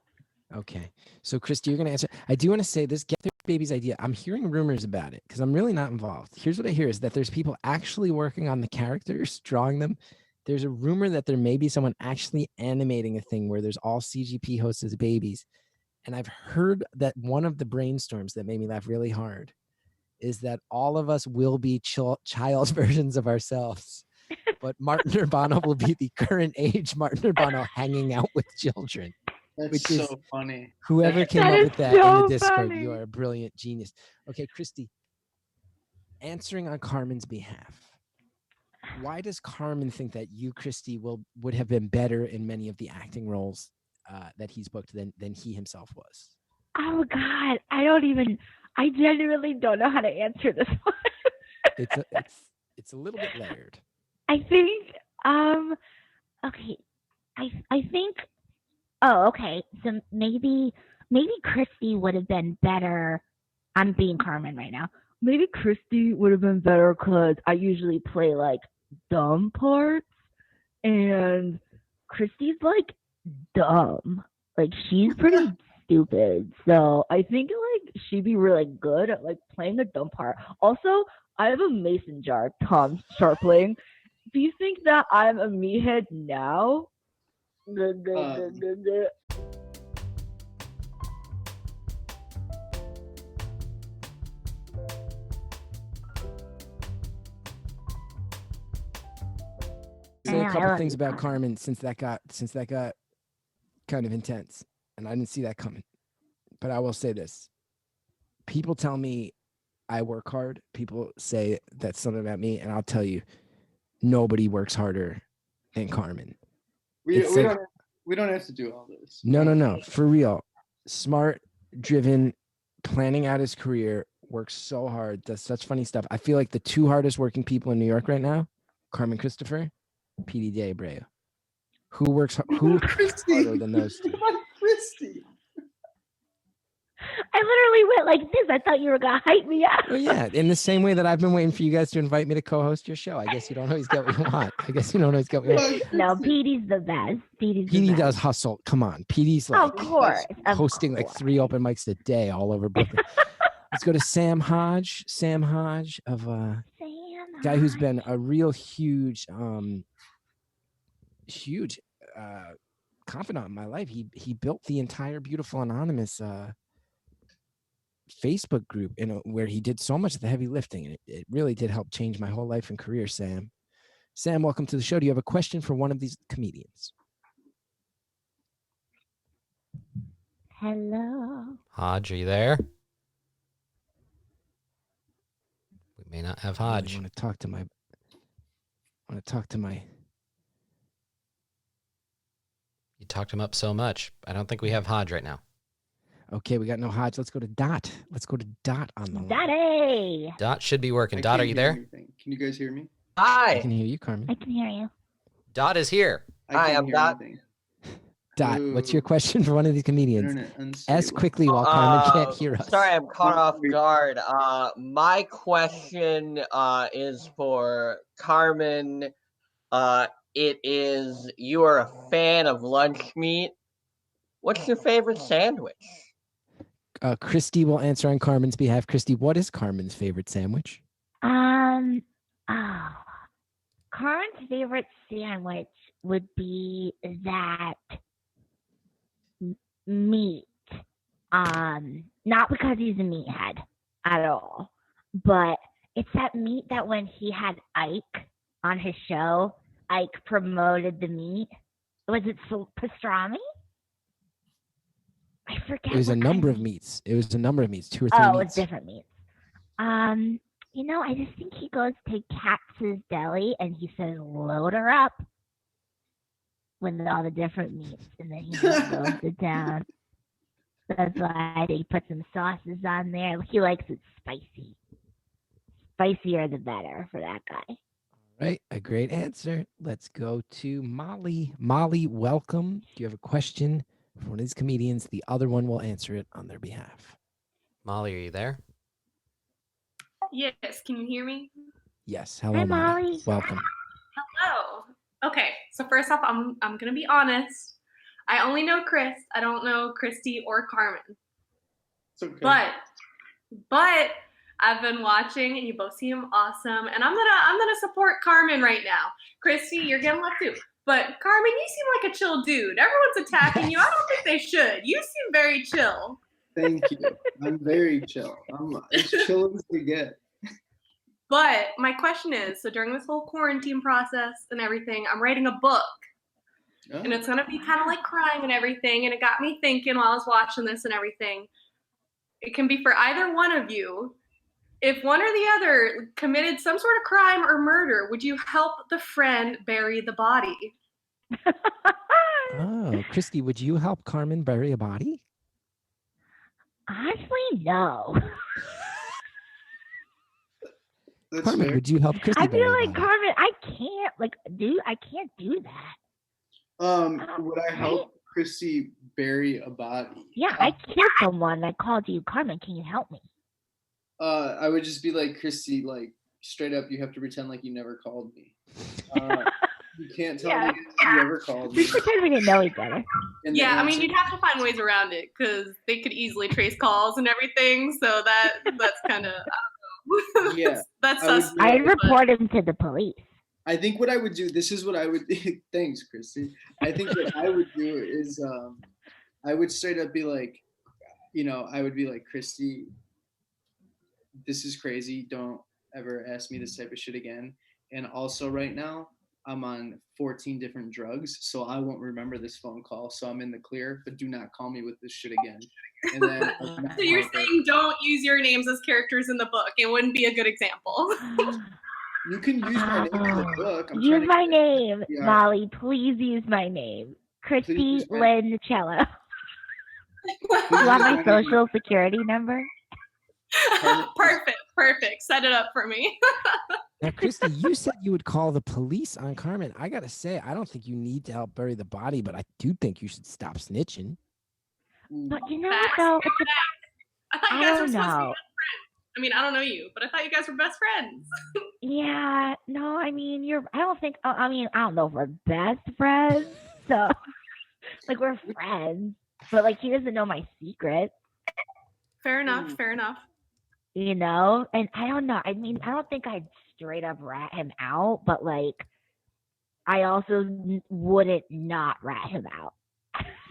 Okay. So, Christi, you're going to answer. I do want to say this Gethard Babies idea. I'm hearing rumors about it because I'm really not involved. Here's what I hear is that there's people actually working on the characters, drawing them. There's a rumor that there may be someone actually animating a thing where there's all CGP hosts as babies. And I've heard that one of the brainstorms that made me laugh really hard is that all of us will be child versions of ourselves. But Martin Urbano will be the current age Martin Urbano hanging out with children. That's so funny. Whoever came up with that in the Discord, you are a brilliant genius. Okay, Christi, answering on Carmen's behalf, why does Carmen think that you, Christi, would have been better in many of the acting roles that he's booked than he himself was? Oh God, I genuinely don't know how to answer this one. It's a little bit layered. I think, okay, I think, oh, okay, so maybe Christi would have been better. I'm being Carmen right now. Maybe Christi would have been better because I usually play like dumb parts, and Christi's like dumb. Like she's pretty stupid. So I think like she'd be really good at like playing a dumb part. Also, I have a mason jar, Tom Sharpling. Do you think that I'm a meathead now? Say a couple things about Carmen since that got kind of intense, and I didn't see that coming. But I will say this: people tell me I work hard. People say that's something about me, and I'll tell you, nobody works harder than Carmen. We don't have to do all this. No, for real. Smart, driven, planning out his career, works so hard, does such funny stuff. I feel like the two hardest working people in New York right now, Carmen Christopher, PD De Abreu. Who works harder than those two? Christi. I literally went like this. I thought you were gonna hype me up. Well, yeah, in the same way that I've been waiting for you guys to invite me to co-host your show. I guess you don't always get what you want. No, PD's the best. PD does hustle. Come on, PD's like of course, hosting like 3 open mics a day all over Brooklyn. Let's go to Sam Hodge. Sam Hodge of guy who's been a real huge confidant in my life. He built the entire Beautiful Anonymous Facebook group where he did so much of the heavy lifting, and it really did help change my whole life and career. Sam, welcome to the show. Do you have a question for one of these comedians? Hello. Hodge, are you there? We may not have Hodge. I want to talk to my. You talked him up so much. I don't think we have Hodge right now. Okay, we got no Hodge. Let's go to Dot. Let's go to Dot on the line. Dottie. Dot should be working. Dot, are you there? Can you guys hear me? Hi. I can hear you, Carmen. I can hear you. Dot is here. Hi, I'm Dot. Dot, what's your question for one of these comedians? Ask quickly while Carmen can't hear us. Sorry, I'm caught off guard. My question is for Carmen. It is, you are a fan of lunch meat. What's your favorite sandwich? Christi will answer on Carmen's behalf. Christi, what is Carmen's favorite sandwich? Carmen's favorite sandwich would be that meat. Not because he's a meathead at all, but it's that meat that when he had Ike on his show, Ike promoted the meat. Was it pastrami? I forget. It was a number of meats. 2 or 3 meats. Oh, it was different meats. I just think he goes to Katz's Deli and he says, "Load her up," with all the different meats, and then he just goes it down. That's why he put some sauces on there. He likes it spicy. Spicier the better for that guy. Right, a great answer. Let's go to Molly. Molly, welcome. Do you have a question for one of these comedians? The other one will answer it on their behalf. Molly, are you there? Yes, can you hear me? Yes. Hello, Molly. Welcome. Hello. Okay, so first off, I'm gonna be honest. I only know Chris. I don't know Christy or Carmen. It's okay. But I've been watching, and you both seem awesome. And I'm gonna support Carmen right now. Christy, you're getting left too. But Carmen, you seem like a chill dude. Everyone's attacking you. I don't think they should. You seem very chill. Thank you. I'm very chill. I'm as chill as they get. But my question is, so during this whole quarantine process and everything, I'm writing a book. Oh. And it's going to be kind of like crime and everything. And it got me thinking while I was watching this and everything. It can be for either one of you. If one or the other committed some sort of crime or murder, would you help the friend bury the body? Oh, Christy, would you help Carmen bury a body? Honestly, no. Carmen, would you help Christy I bury feel a like body? Carmen, I can't do that. Would I help Christy bury a body? Yeah, I killed someone. I called you, Carmen. Can you help me? I would just be like, Christy, like straight up, you have to pretend like you never called me. You can't tell me you ever called me. We pretend we didn't know each other. And the Yeah, I mean, answer- you'd have to find ways around it because they could easily trace calls and everything. So that's kind of, I don't know. Yeah, That's I would suspect. do I'd that. report him to the police. I think what I would do, this is what I would, thanks, Christy. I think what I would do is I would straight up be like, I would be like, Christy, this is crazy. Don't ever ask me this type of shit again. And also right now, I'm on 14 different drugs, so I won't remember this phone call. So I'm in the clear, but do not call me with this shit again. And then So you're saying don't use your names as characters in the book. It wouldn't be a good example. you can use my name in the book. I'm trying Use to my get- name, Yeah. Molly. Please use my name. Christi use my- Lynn Chiello. You want my social security number? Perfect. Set it up for me. Now, Christy, you said you would call the police on Carmen. I got to say, I don't think you need to help bury the body, but I do think you should stop snitching. But you know what, though? I thought you I guys were don't supposed to be know. best friends. I mean, I don't know you, but I thought you guys were best friends. Yeah, no, I mean, I don't know if we're best friends. So, like, we're friends. But, like, he doesn't know my secret. Fair enough. And I don't know. I mean, I don't think I'd straight up rat him out, but like, I also wouldn't not rat him out.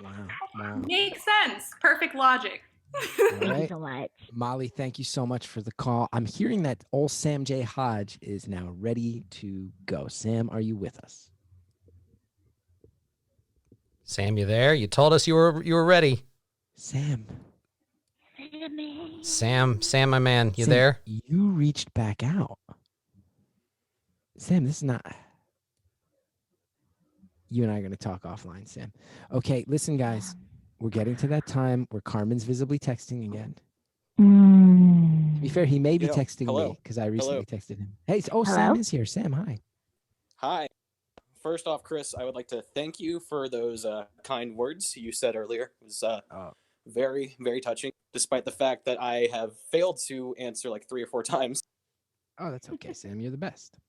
Wow. Makes sense. Perfect logic. All Thank you right. so much. Molly, thank you so much for the call. I'm hearing that old Sam J. Hodge is now ready to go. Sam, are you with us? Sam, you there? You told us you were ready. Sam, my man, you Sam, there? You reached back out. Sam, this is not. You and I are going to talk offline, Sam. Okay, listen, guys. We're getting to that time where Carmen's visibly texting again. To be fair, he may be Yo, texting hello. me because I recently Hello. texted him. Hey, Hello? Sam is here. Sam, hi. Hi. First off, Chris, I would like to thank you for those kind words you said earlier. It was very, very touching, despite the fact that I have failed to answer like 3 or 4 times. Oh, that's okay, Sam. You're the best.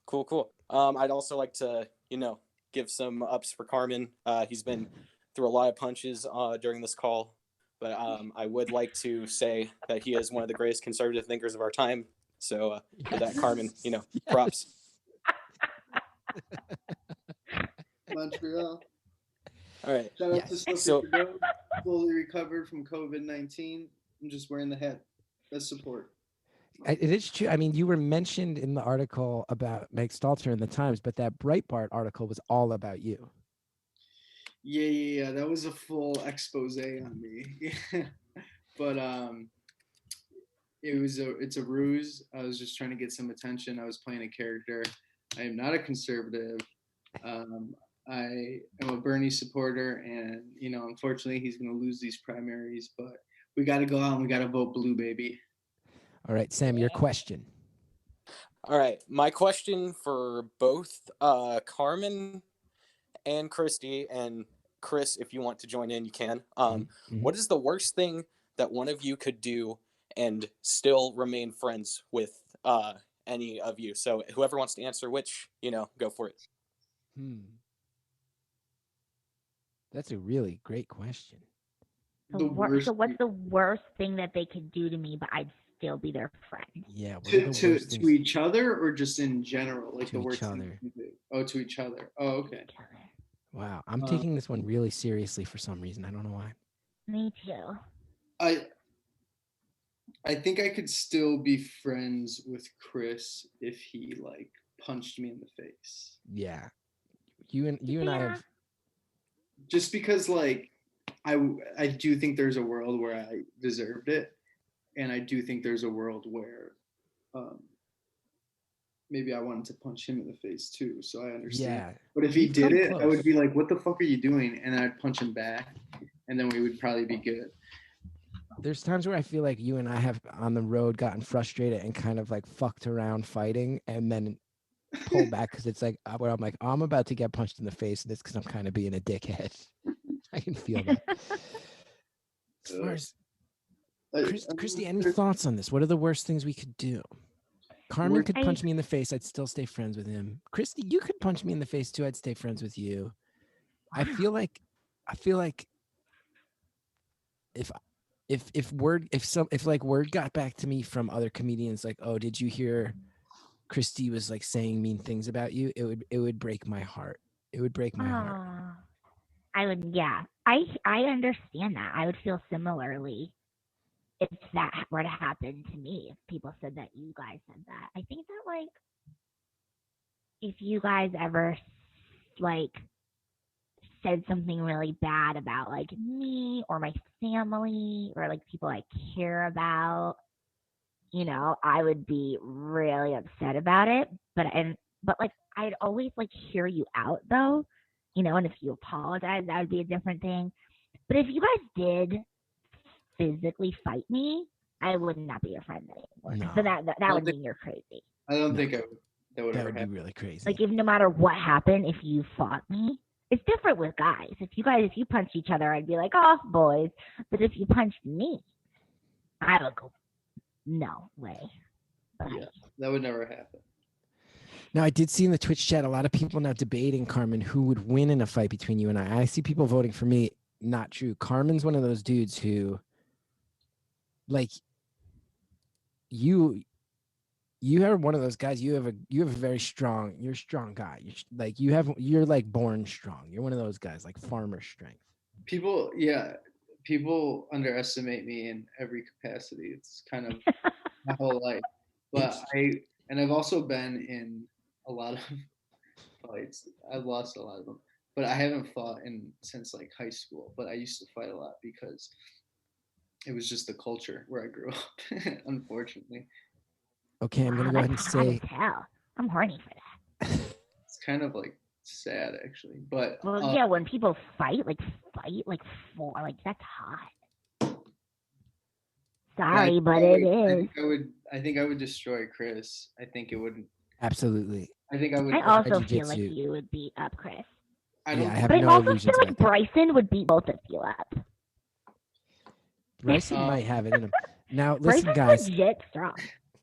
Cool. I'd also like to, give some ups for Carmen. He's been through a lot of punches during this call, but I would like to say that he is one of the greatest conservative thinkers of our time. So for that, Carmen, props. Montreal. All right. Shout out to Sophie So- Godot, fully recovered from COVID-19. I'm just wearing the hat. That's support. It is true. I mean, you were mentioned in the article about Meg Stalter in the Times, but that Breitbart article was all about you. Yeah. That was a full expose on me. But it's a ruse. I was just trying to get some attention. I was playing a character. I am not a conservative. I am a Bernie supporter, and unfortunately, he's going to lose these primaries. But we got to go out and we got to vote blue, baby. All right, Sam, your question. All right. My question for both Carmen and Christy, and Chris, if you want to join in, you can. What is the worst thing that one of you could do and still remain friends with any of you. So whoever wants to answer which, go for it. That's a really great question. So what's the worst thing that they could do to me, but I'd still be their friend? Yeah. To each other or just in general, like the To worst each thing other. you do? Oh, to each other. Oh, okay. Wow. I'm taking this one really seriously for some reason. I don't know why. Me too. I think I could still be friends with Chris if he like punched me in the face. Yeah. You and I have. Just because like I do think there's a world where I deserved it, and I do think there's a world where maybe I wanted to punch him in the face too. So I understand. Yeah. But if he We've did come it, I close. would be like, "What the fuck are you doing?" And I'd punch him back, and then we would probably be good. There's times where I feel like you and I have on the road gotten frustrated and kind of like fucked around fighting and then pull back because it's like where I'm like, oh, I'm about to get punched in the face. And it's because I'm kind of being a dickhead. I can feel that. As far as Christy, any thoughts on this? What are the worst things we could do? Carmen could punch me in the face. I'd still stay friends with him. Christy, you could punch me in the face too. I'd stay friends with you. I feel like if word got back to me from other comedians like, oh, did you hear Christy was like saying mean things about you? It would break my heart. It would break my heart. I would, yeah. I understand that. I would feel similarly if that were to happen to me. If people said that you guys said that, I think that like if you guys ever like said something really bad about like me or my family or like people I care about, I would be really upset about it. But like I'd always like hear you out though, and if you apologize, that would be a different thing. But if you guys did physically fight me, I would not be your friend anymore. No. So that would mean you're crazy. I don't think that would ever be happen. really crazy. Like if no matter what happened, if you fought me, it's different with guys. If you punch each other, I'd be like, oh, boys. But if you punched me, I would go, no way. Yeah, that would never happen. Now, I did see in the Twitch chat a lot of people now debating, Carmen, who would win in a fight between you and I. I see people voting for me. Not true. Carmen's one of those dudes who, like, you are one of those guys. You have a very strong. You're a strong guy. You're like born strong. You're one of those guys, like farmer strength. People underestimate me in every capacity. It's kind of my whole life. But I've also been in a lot of fights. I've lost a lot of them, but I haven't fought since like high school. But I used to fight a lot because it was just the culture where I grew up, unfortunately. Okay, I'm gonna go ahead and say. I'm horny for that. It's kind of like sad, actually. But yeah, when people fight for that's hot. Sorry, but it is. I think I would destroy Chris. I think it wouldn't. Absolutely. I think I would. I also feel like you would beat up Chris. I have but no I also illusions feel like about that. Bryson would beat both of you up. Bryson might have it in him. Now, listen, Bryson's guys. legit strong.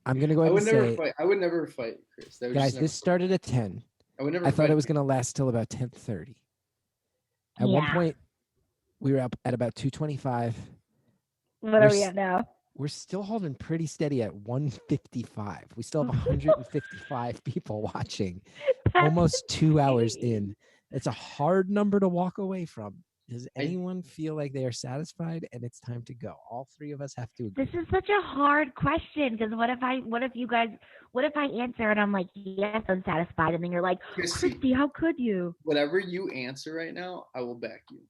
I'm gonna go ahead and say, I would never fight Chris. guys, this started at 10. I thought it was gonna last till about 10:30. At one point, we were up at about 2:25. What are we at now? We're still holding pretty steady at 155. We still have 155 people watching. Almost 2 hours in. It's a hard number to walk away from. Does anyone feel like they are satisfied and it's time to go? All three of us have to agree. This is such a hard question because what if I answer and I'm like, yes, I'm satisfied, and then you're like, Christy, how could you? Whatever you answer right now, I will back you.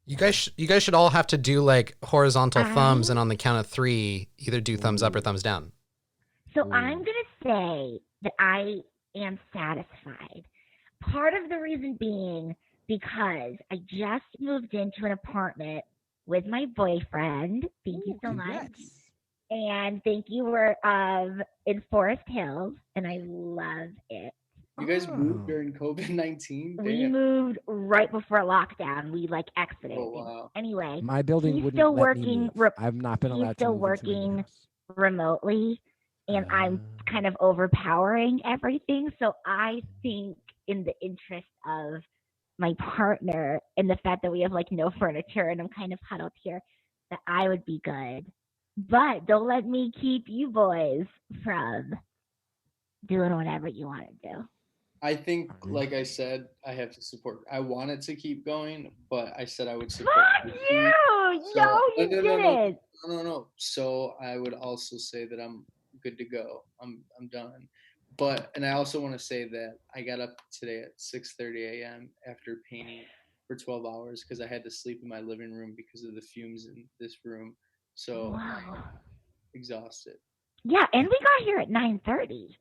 You guys should all have to do like horizontal thumbs, and on the count of 3, either do thumbs up or thumbs down. So I'm gonna say that I am satisfied. Part of the reason being because I just moved into an apartment with my boyfriend. Thank you so much. And thank you. We're in Forest Hills, and I love it. You guys moved during COVID-19? We moved right before lockdown. We like exited. Oh, wow. Anyway, My building he's wouldn't still let working. me move. I've not been allowed He's still to move into my new working house. remotely, and I'm kind of overpowering everything. So I think, in the interest of my partner and the fact that we have like no furniture and I'm kind of huddled here, that I would be good. But don't let me keep you boys from doing whatever you want to do. I think, like I said, I have to support. I wanted to keep going, but I said I would support. Fuck you! No, you didn't. No. So I would also say that I'm good to go. I'm done. But, and I also want to say that I got up today at 6:30 a.m. after painting for 12 hours because I had to sleep in my living room because of the fumes in this room. So I'm exhausted. Yeah, and we got here at 9:30.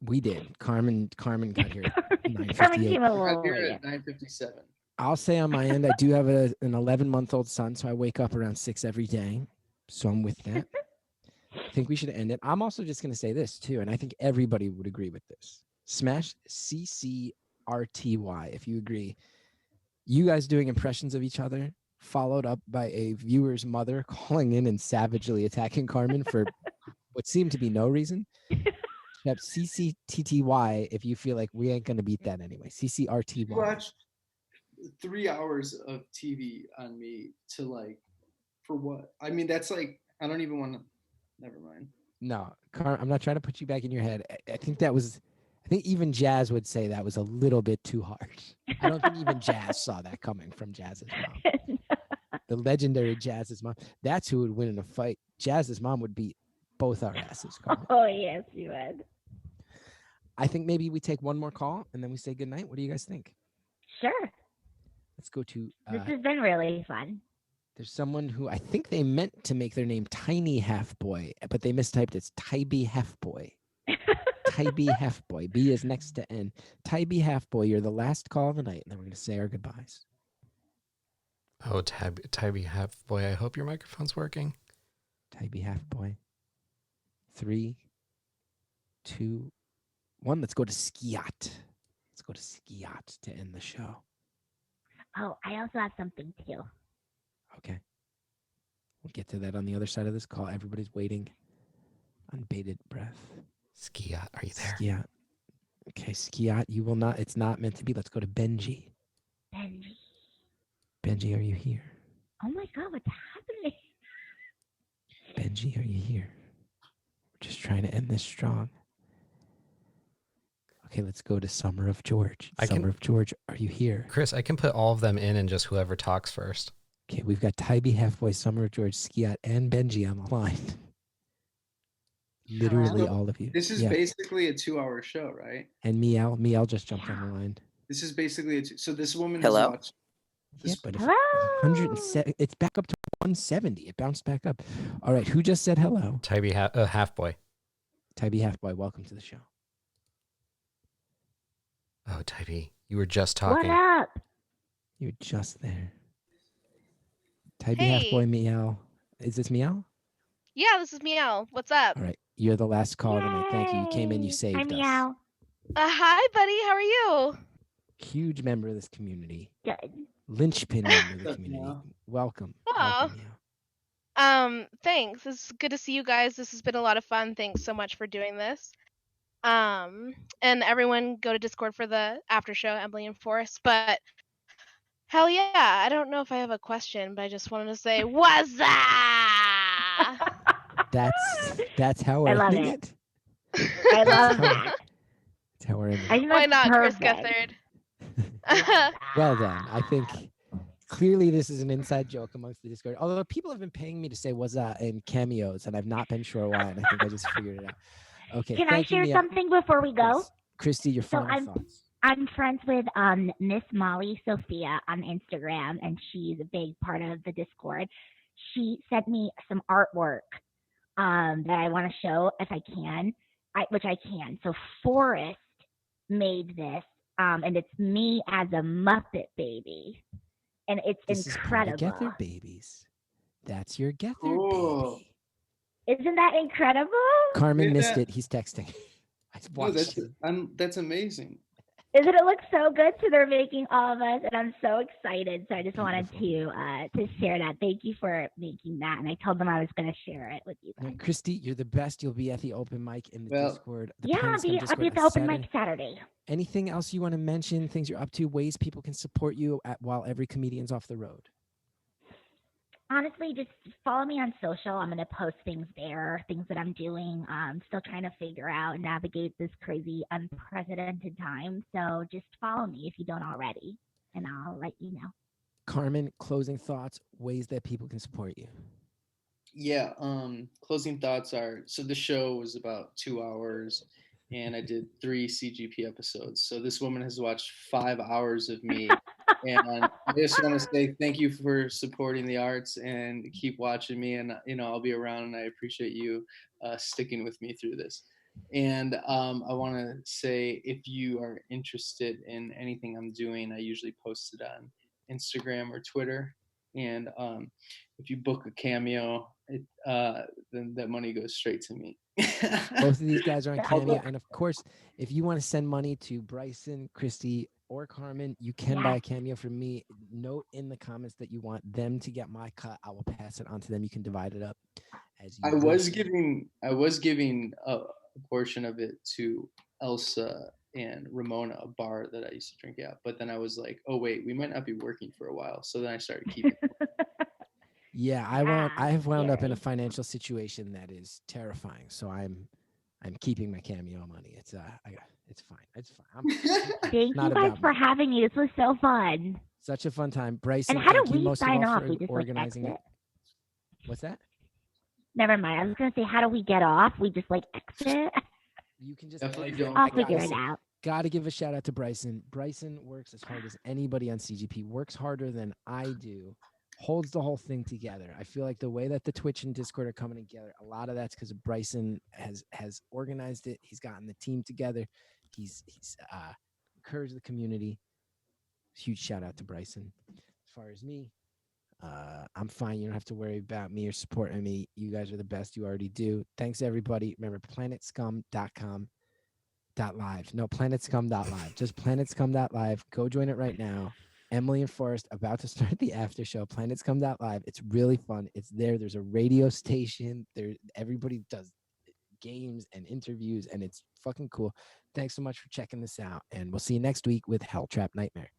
We did. Carmen got here at 9:58. Carmen came a I little got here late. at 9:57. I'll say on my end, I do have an 11-month-old son, so I wake up around 6 every day. So I'm with that. I think we should end it. I'm also just going to say this too, and I think everybody would agree with this. Smash CCRTY if you agree. You guys doing impressions of each other, followed up by a viewer's mother calling in and savagely attacking Carmen for what seemed to be no reason. CCTTY if you feel like we ain't going to beat that anyway. CCRTY. You watched 3 hours of TV on me to like, for what? I mean, that's like, I don't even want to, never mind. No, I'm not trying to put you back in your head. I think even Jazz would say that was a little bit too harsh. I don't think even Jazz saw that coming from Jazz's mom. The legendary Jazz's mom. That's who would win in a fight. Jazz's mom would beat both our asses, Carmen. Oh, yes, you would. I think maybe we take one more call and then we say goodnight. What do you guys think? Sure. Let's go to... this has been really fun. There's someone who I think they meant to make their name Tiny Half Boy, but they mistyped. It's Tybee Half Boy. Tybee Half Boy. B is next to N. Tybee Half Boy, you're the last call of the night, and then we're going to say our goodbyes. Oh, Tybee Half Boy, I hope your microphone's working. Tybee Half Boy. 3, 2, 1. Let's go to Skiat. Let's go to Skiat to end the show. Oh, I also have something too. Okay. We'll get to that on the other side of this call. Everybody's waiting on bated breath. Skiat, are you there? Skiat. Okay, Skiat, you will not. It's not meant to be. Let's go to Benji. Benji. Benji, are you here? Oh my God, what's happening? Benji, are you here? We're just trying to end this strong. Okay, let's go to Summer of George. Summer of George, are you here? Chris, I can put all of them in and just whoever talks first. Okay, we've got Tybee Halfboy, Summer of George, Skiat, and Benji on the line. Literally all of you. This is basically a 2-hour show, right? And Miel just jumped on the line. This is basically so this woman Hello? has watched. Yeah, but if 107, it's back up to 170. It bounced back up. All right, who just said hello? Tybee Half Boy. Tybee Half Boy, welcome to the show. Oh, Tybee, you were just talking. What up? You're just there. Tybee Hey. Half Boy, Meow. Is this Meow? Yeah, this is Meow. What's up? All right, you're the last call tonight. Thank you. You came in, you saved Hi, us. Meow. Hi, buddy. How are you? Huge member of this community. Good. Linchpin member of the community. Welcome. Oh. Thanks. It's good to see you guys. This has been a lot of fun. Thanks so much for doing this. And everyone go to Discord for the after show, Emily and Forrest. But hell yeah, I don't know if I have a question, but I just wanted to say, what's that? That's how we're I love ending it. I love that. That's how we're ending it. Why not, Chris perfect. Gethard? Well done. I think clearly this is an inside joke amongst the Discord. Although people have been paying me to say "what's that" in cameos, and I've not been sure why. And I think I just figured it out. Okay. Can I thank you, share Mia. something before we go? Yes. Christy, your So final thoughts. I'm friends with Miss Molly Sophia on Instagram, and she's a big part of the Discord. She sent me some artwork that I want to show if I can, which I can. So Forrest made this, and it's me as a Muppet baby, and it's This incredible. is part of Gethard Babies. That's your Gethard baby. Isn't that incredible? Carmen Yeah. missed it. He's texting. I No, watched it. that's amazing. Isn't it look so good? So they're making all of us, and I'm so excited. So I just wanted to share that. Thank you for making that, and I told them I was going to share it with you guys. Now, Christi, you're the best. You'll be at the open mic in the Discord. The Yeah, Planet Scum I'll Discord be at the on open mic Saturday. Anything else you want to mention? Things you're up to? Ways people can support you while every comedian's off the road? Honestly, just follow me on social. I'm going to post things there, things that I'm doing. Still trying to figure out and navigate this crazy, unprecedented time. So just follow me if you don't already, and I'll let you know. Carmen, closing thoughts, ways that people can support you. Yeah, closing thoughts are, so the show was about 2 hours and I did 3 CGP episodes. So this woman has watched 5 hours of me. And I just want to say thank you for supporting the arts and keep watching me. And, I'll be around, and I appreciate you sticking with me through this. And I want to say, if you are interested in anything I'm doing, I usually post it on Instagram or Twitter. And if you book a Cameo, then that money goes straight to me. Both of these guys are on Cameo. And of course, if you want to send money to Bryson, Christi, or Carmen, you can buy a Cameo from me. Note in the comments that you want them to get my cut. I will pass it on to them. You can divide it up as you I was giving a portion of it to Elsa and Ramona, a bar that I used to drink at. But then I was like, oh wait, we might not be working for a while. So then I started keeping Yeah, I have wound up in a financial situation that is terrifying. So I'm keeping my Cameo money. It's fine. It's fine. Thank you guys for having me. This was so fun. Such a fun time. Bryson, And how thank do you we most sign of all off? for We just organizing exit? What's that? Never mind. I was gonna say, how do we get off? We just exit. You can just I'll figure it out. Got to give a shout out to Bryson. Bryson works as hard as anybody on CGP, works harder than I do, holds the whole thing together. I feel like the way that the Twitch and Discord are coming together, a lot of that's because Bryson has organized it. He's gotten the team together. He's encouraged the community. Huge shout out to Bryson. As far as me, I'm fine. You don't have to worry about me or supporting me. You guys are the best. You already do. Thanks, everybody. Remember, planetscum.com.live. No, planetscum.live. Just planetscum.live. Go join it right now. Emily and Forrest about to start the after show. Planetscum.live. It's really fun. It's there. There's a radio station. There, everybody does games and interviews, and it's fucking cool. Thanks so much for checking this out, and we'll see you next week with Hell Trap Nightmare.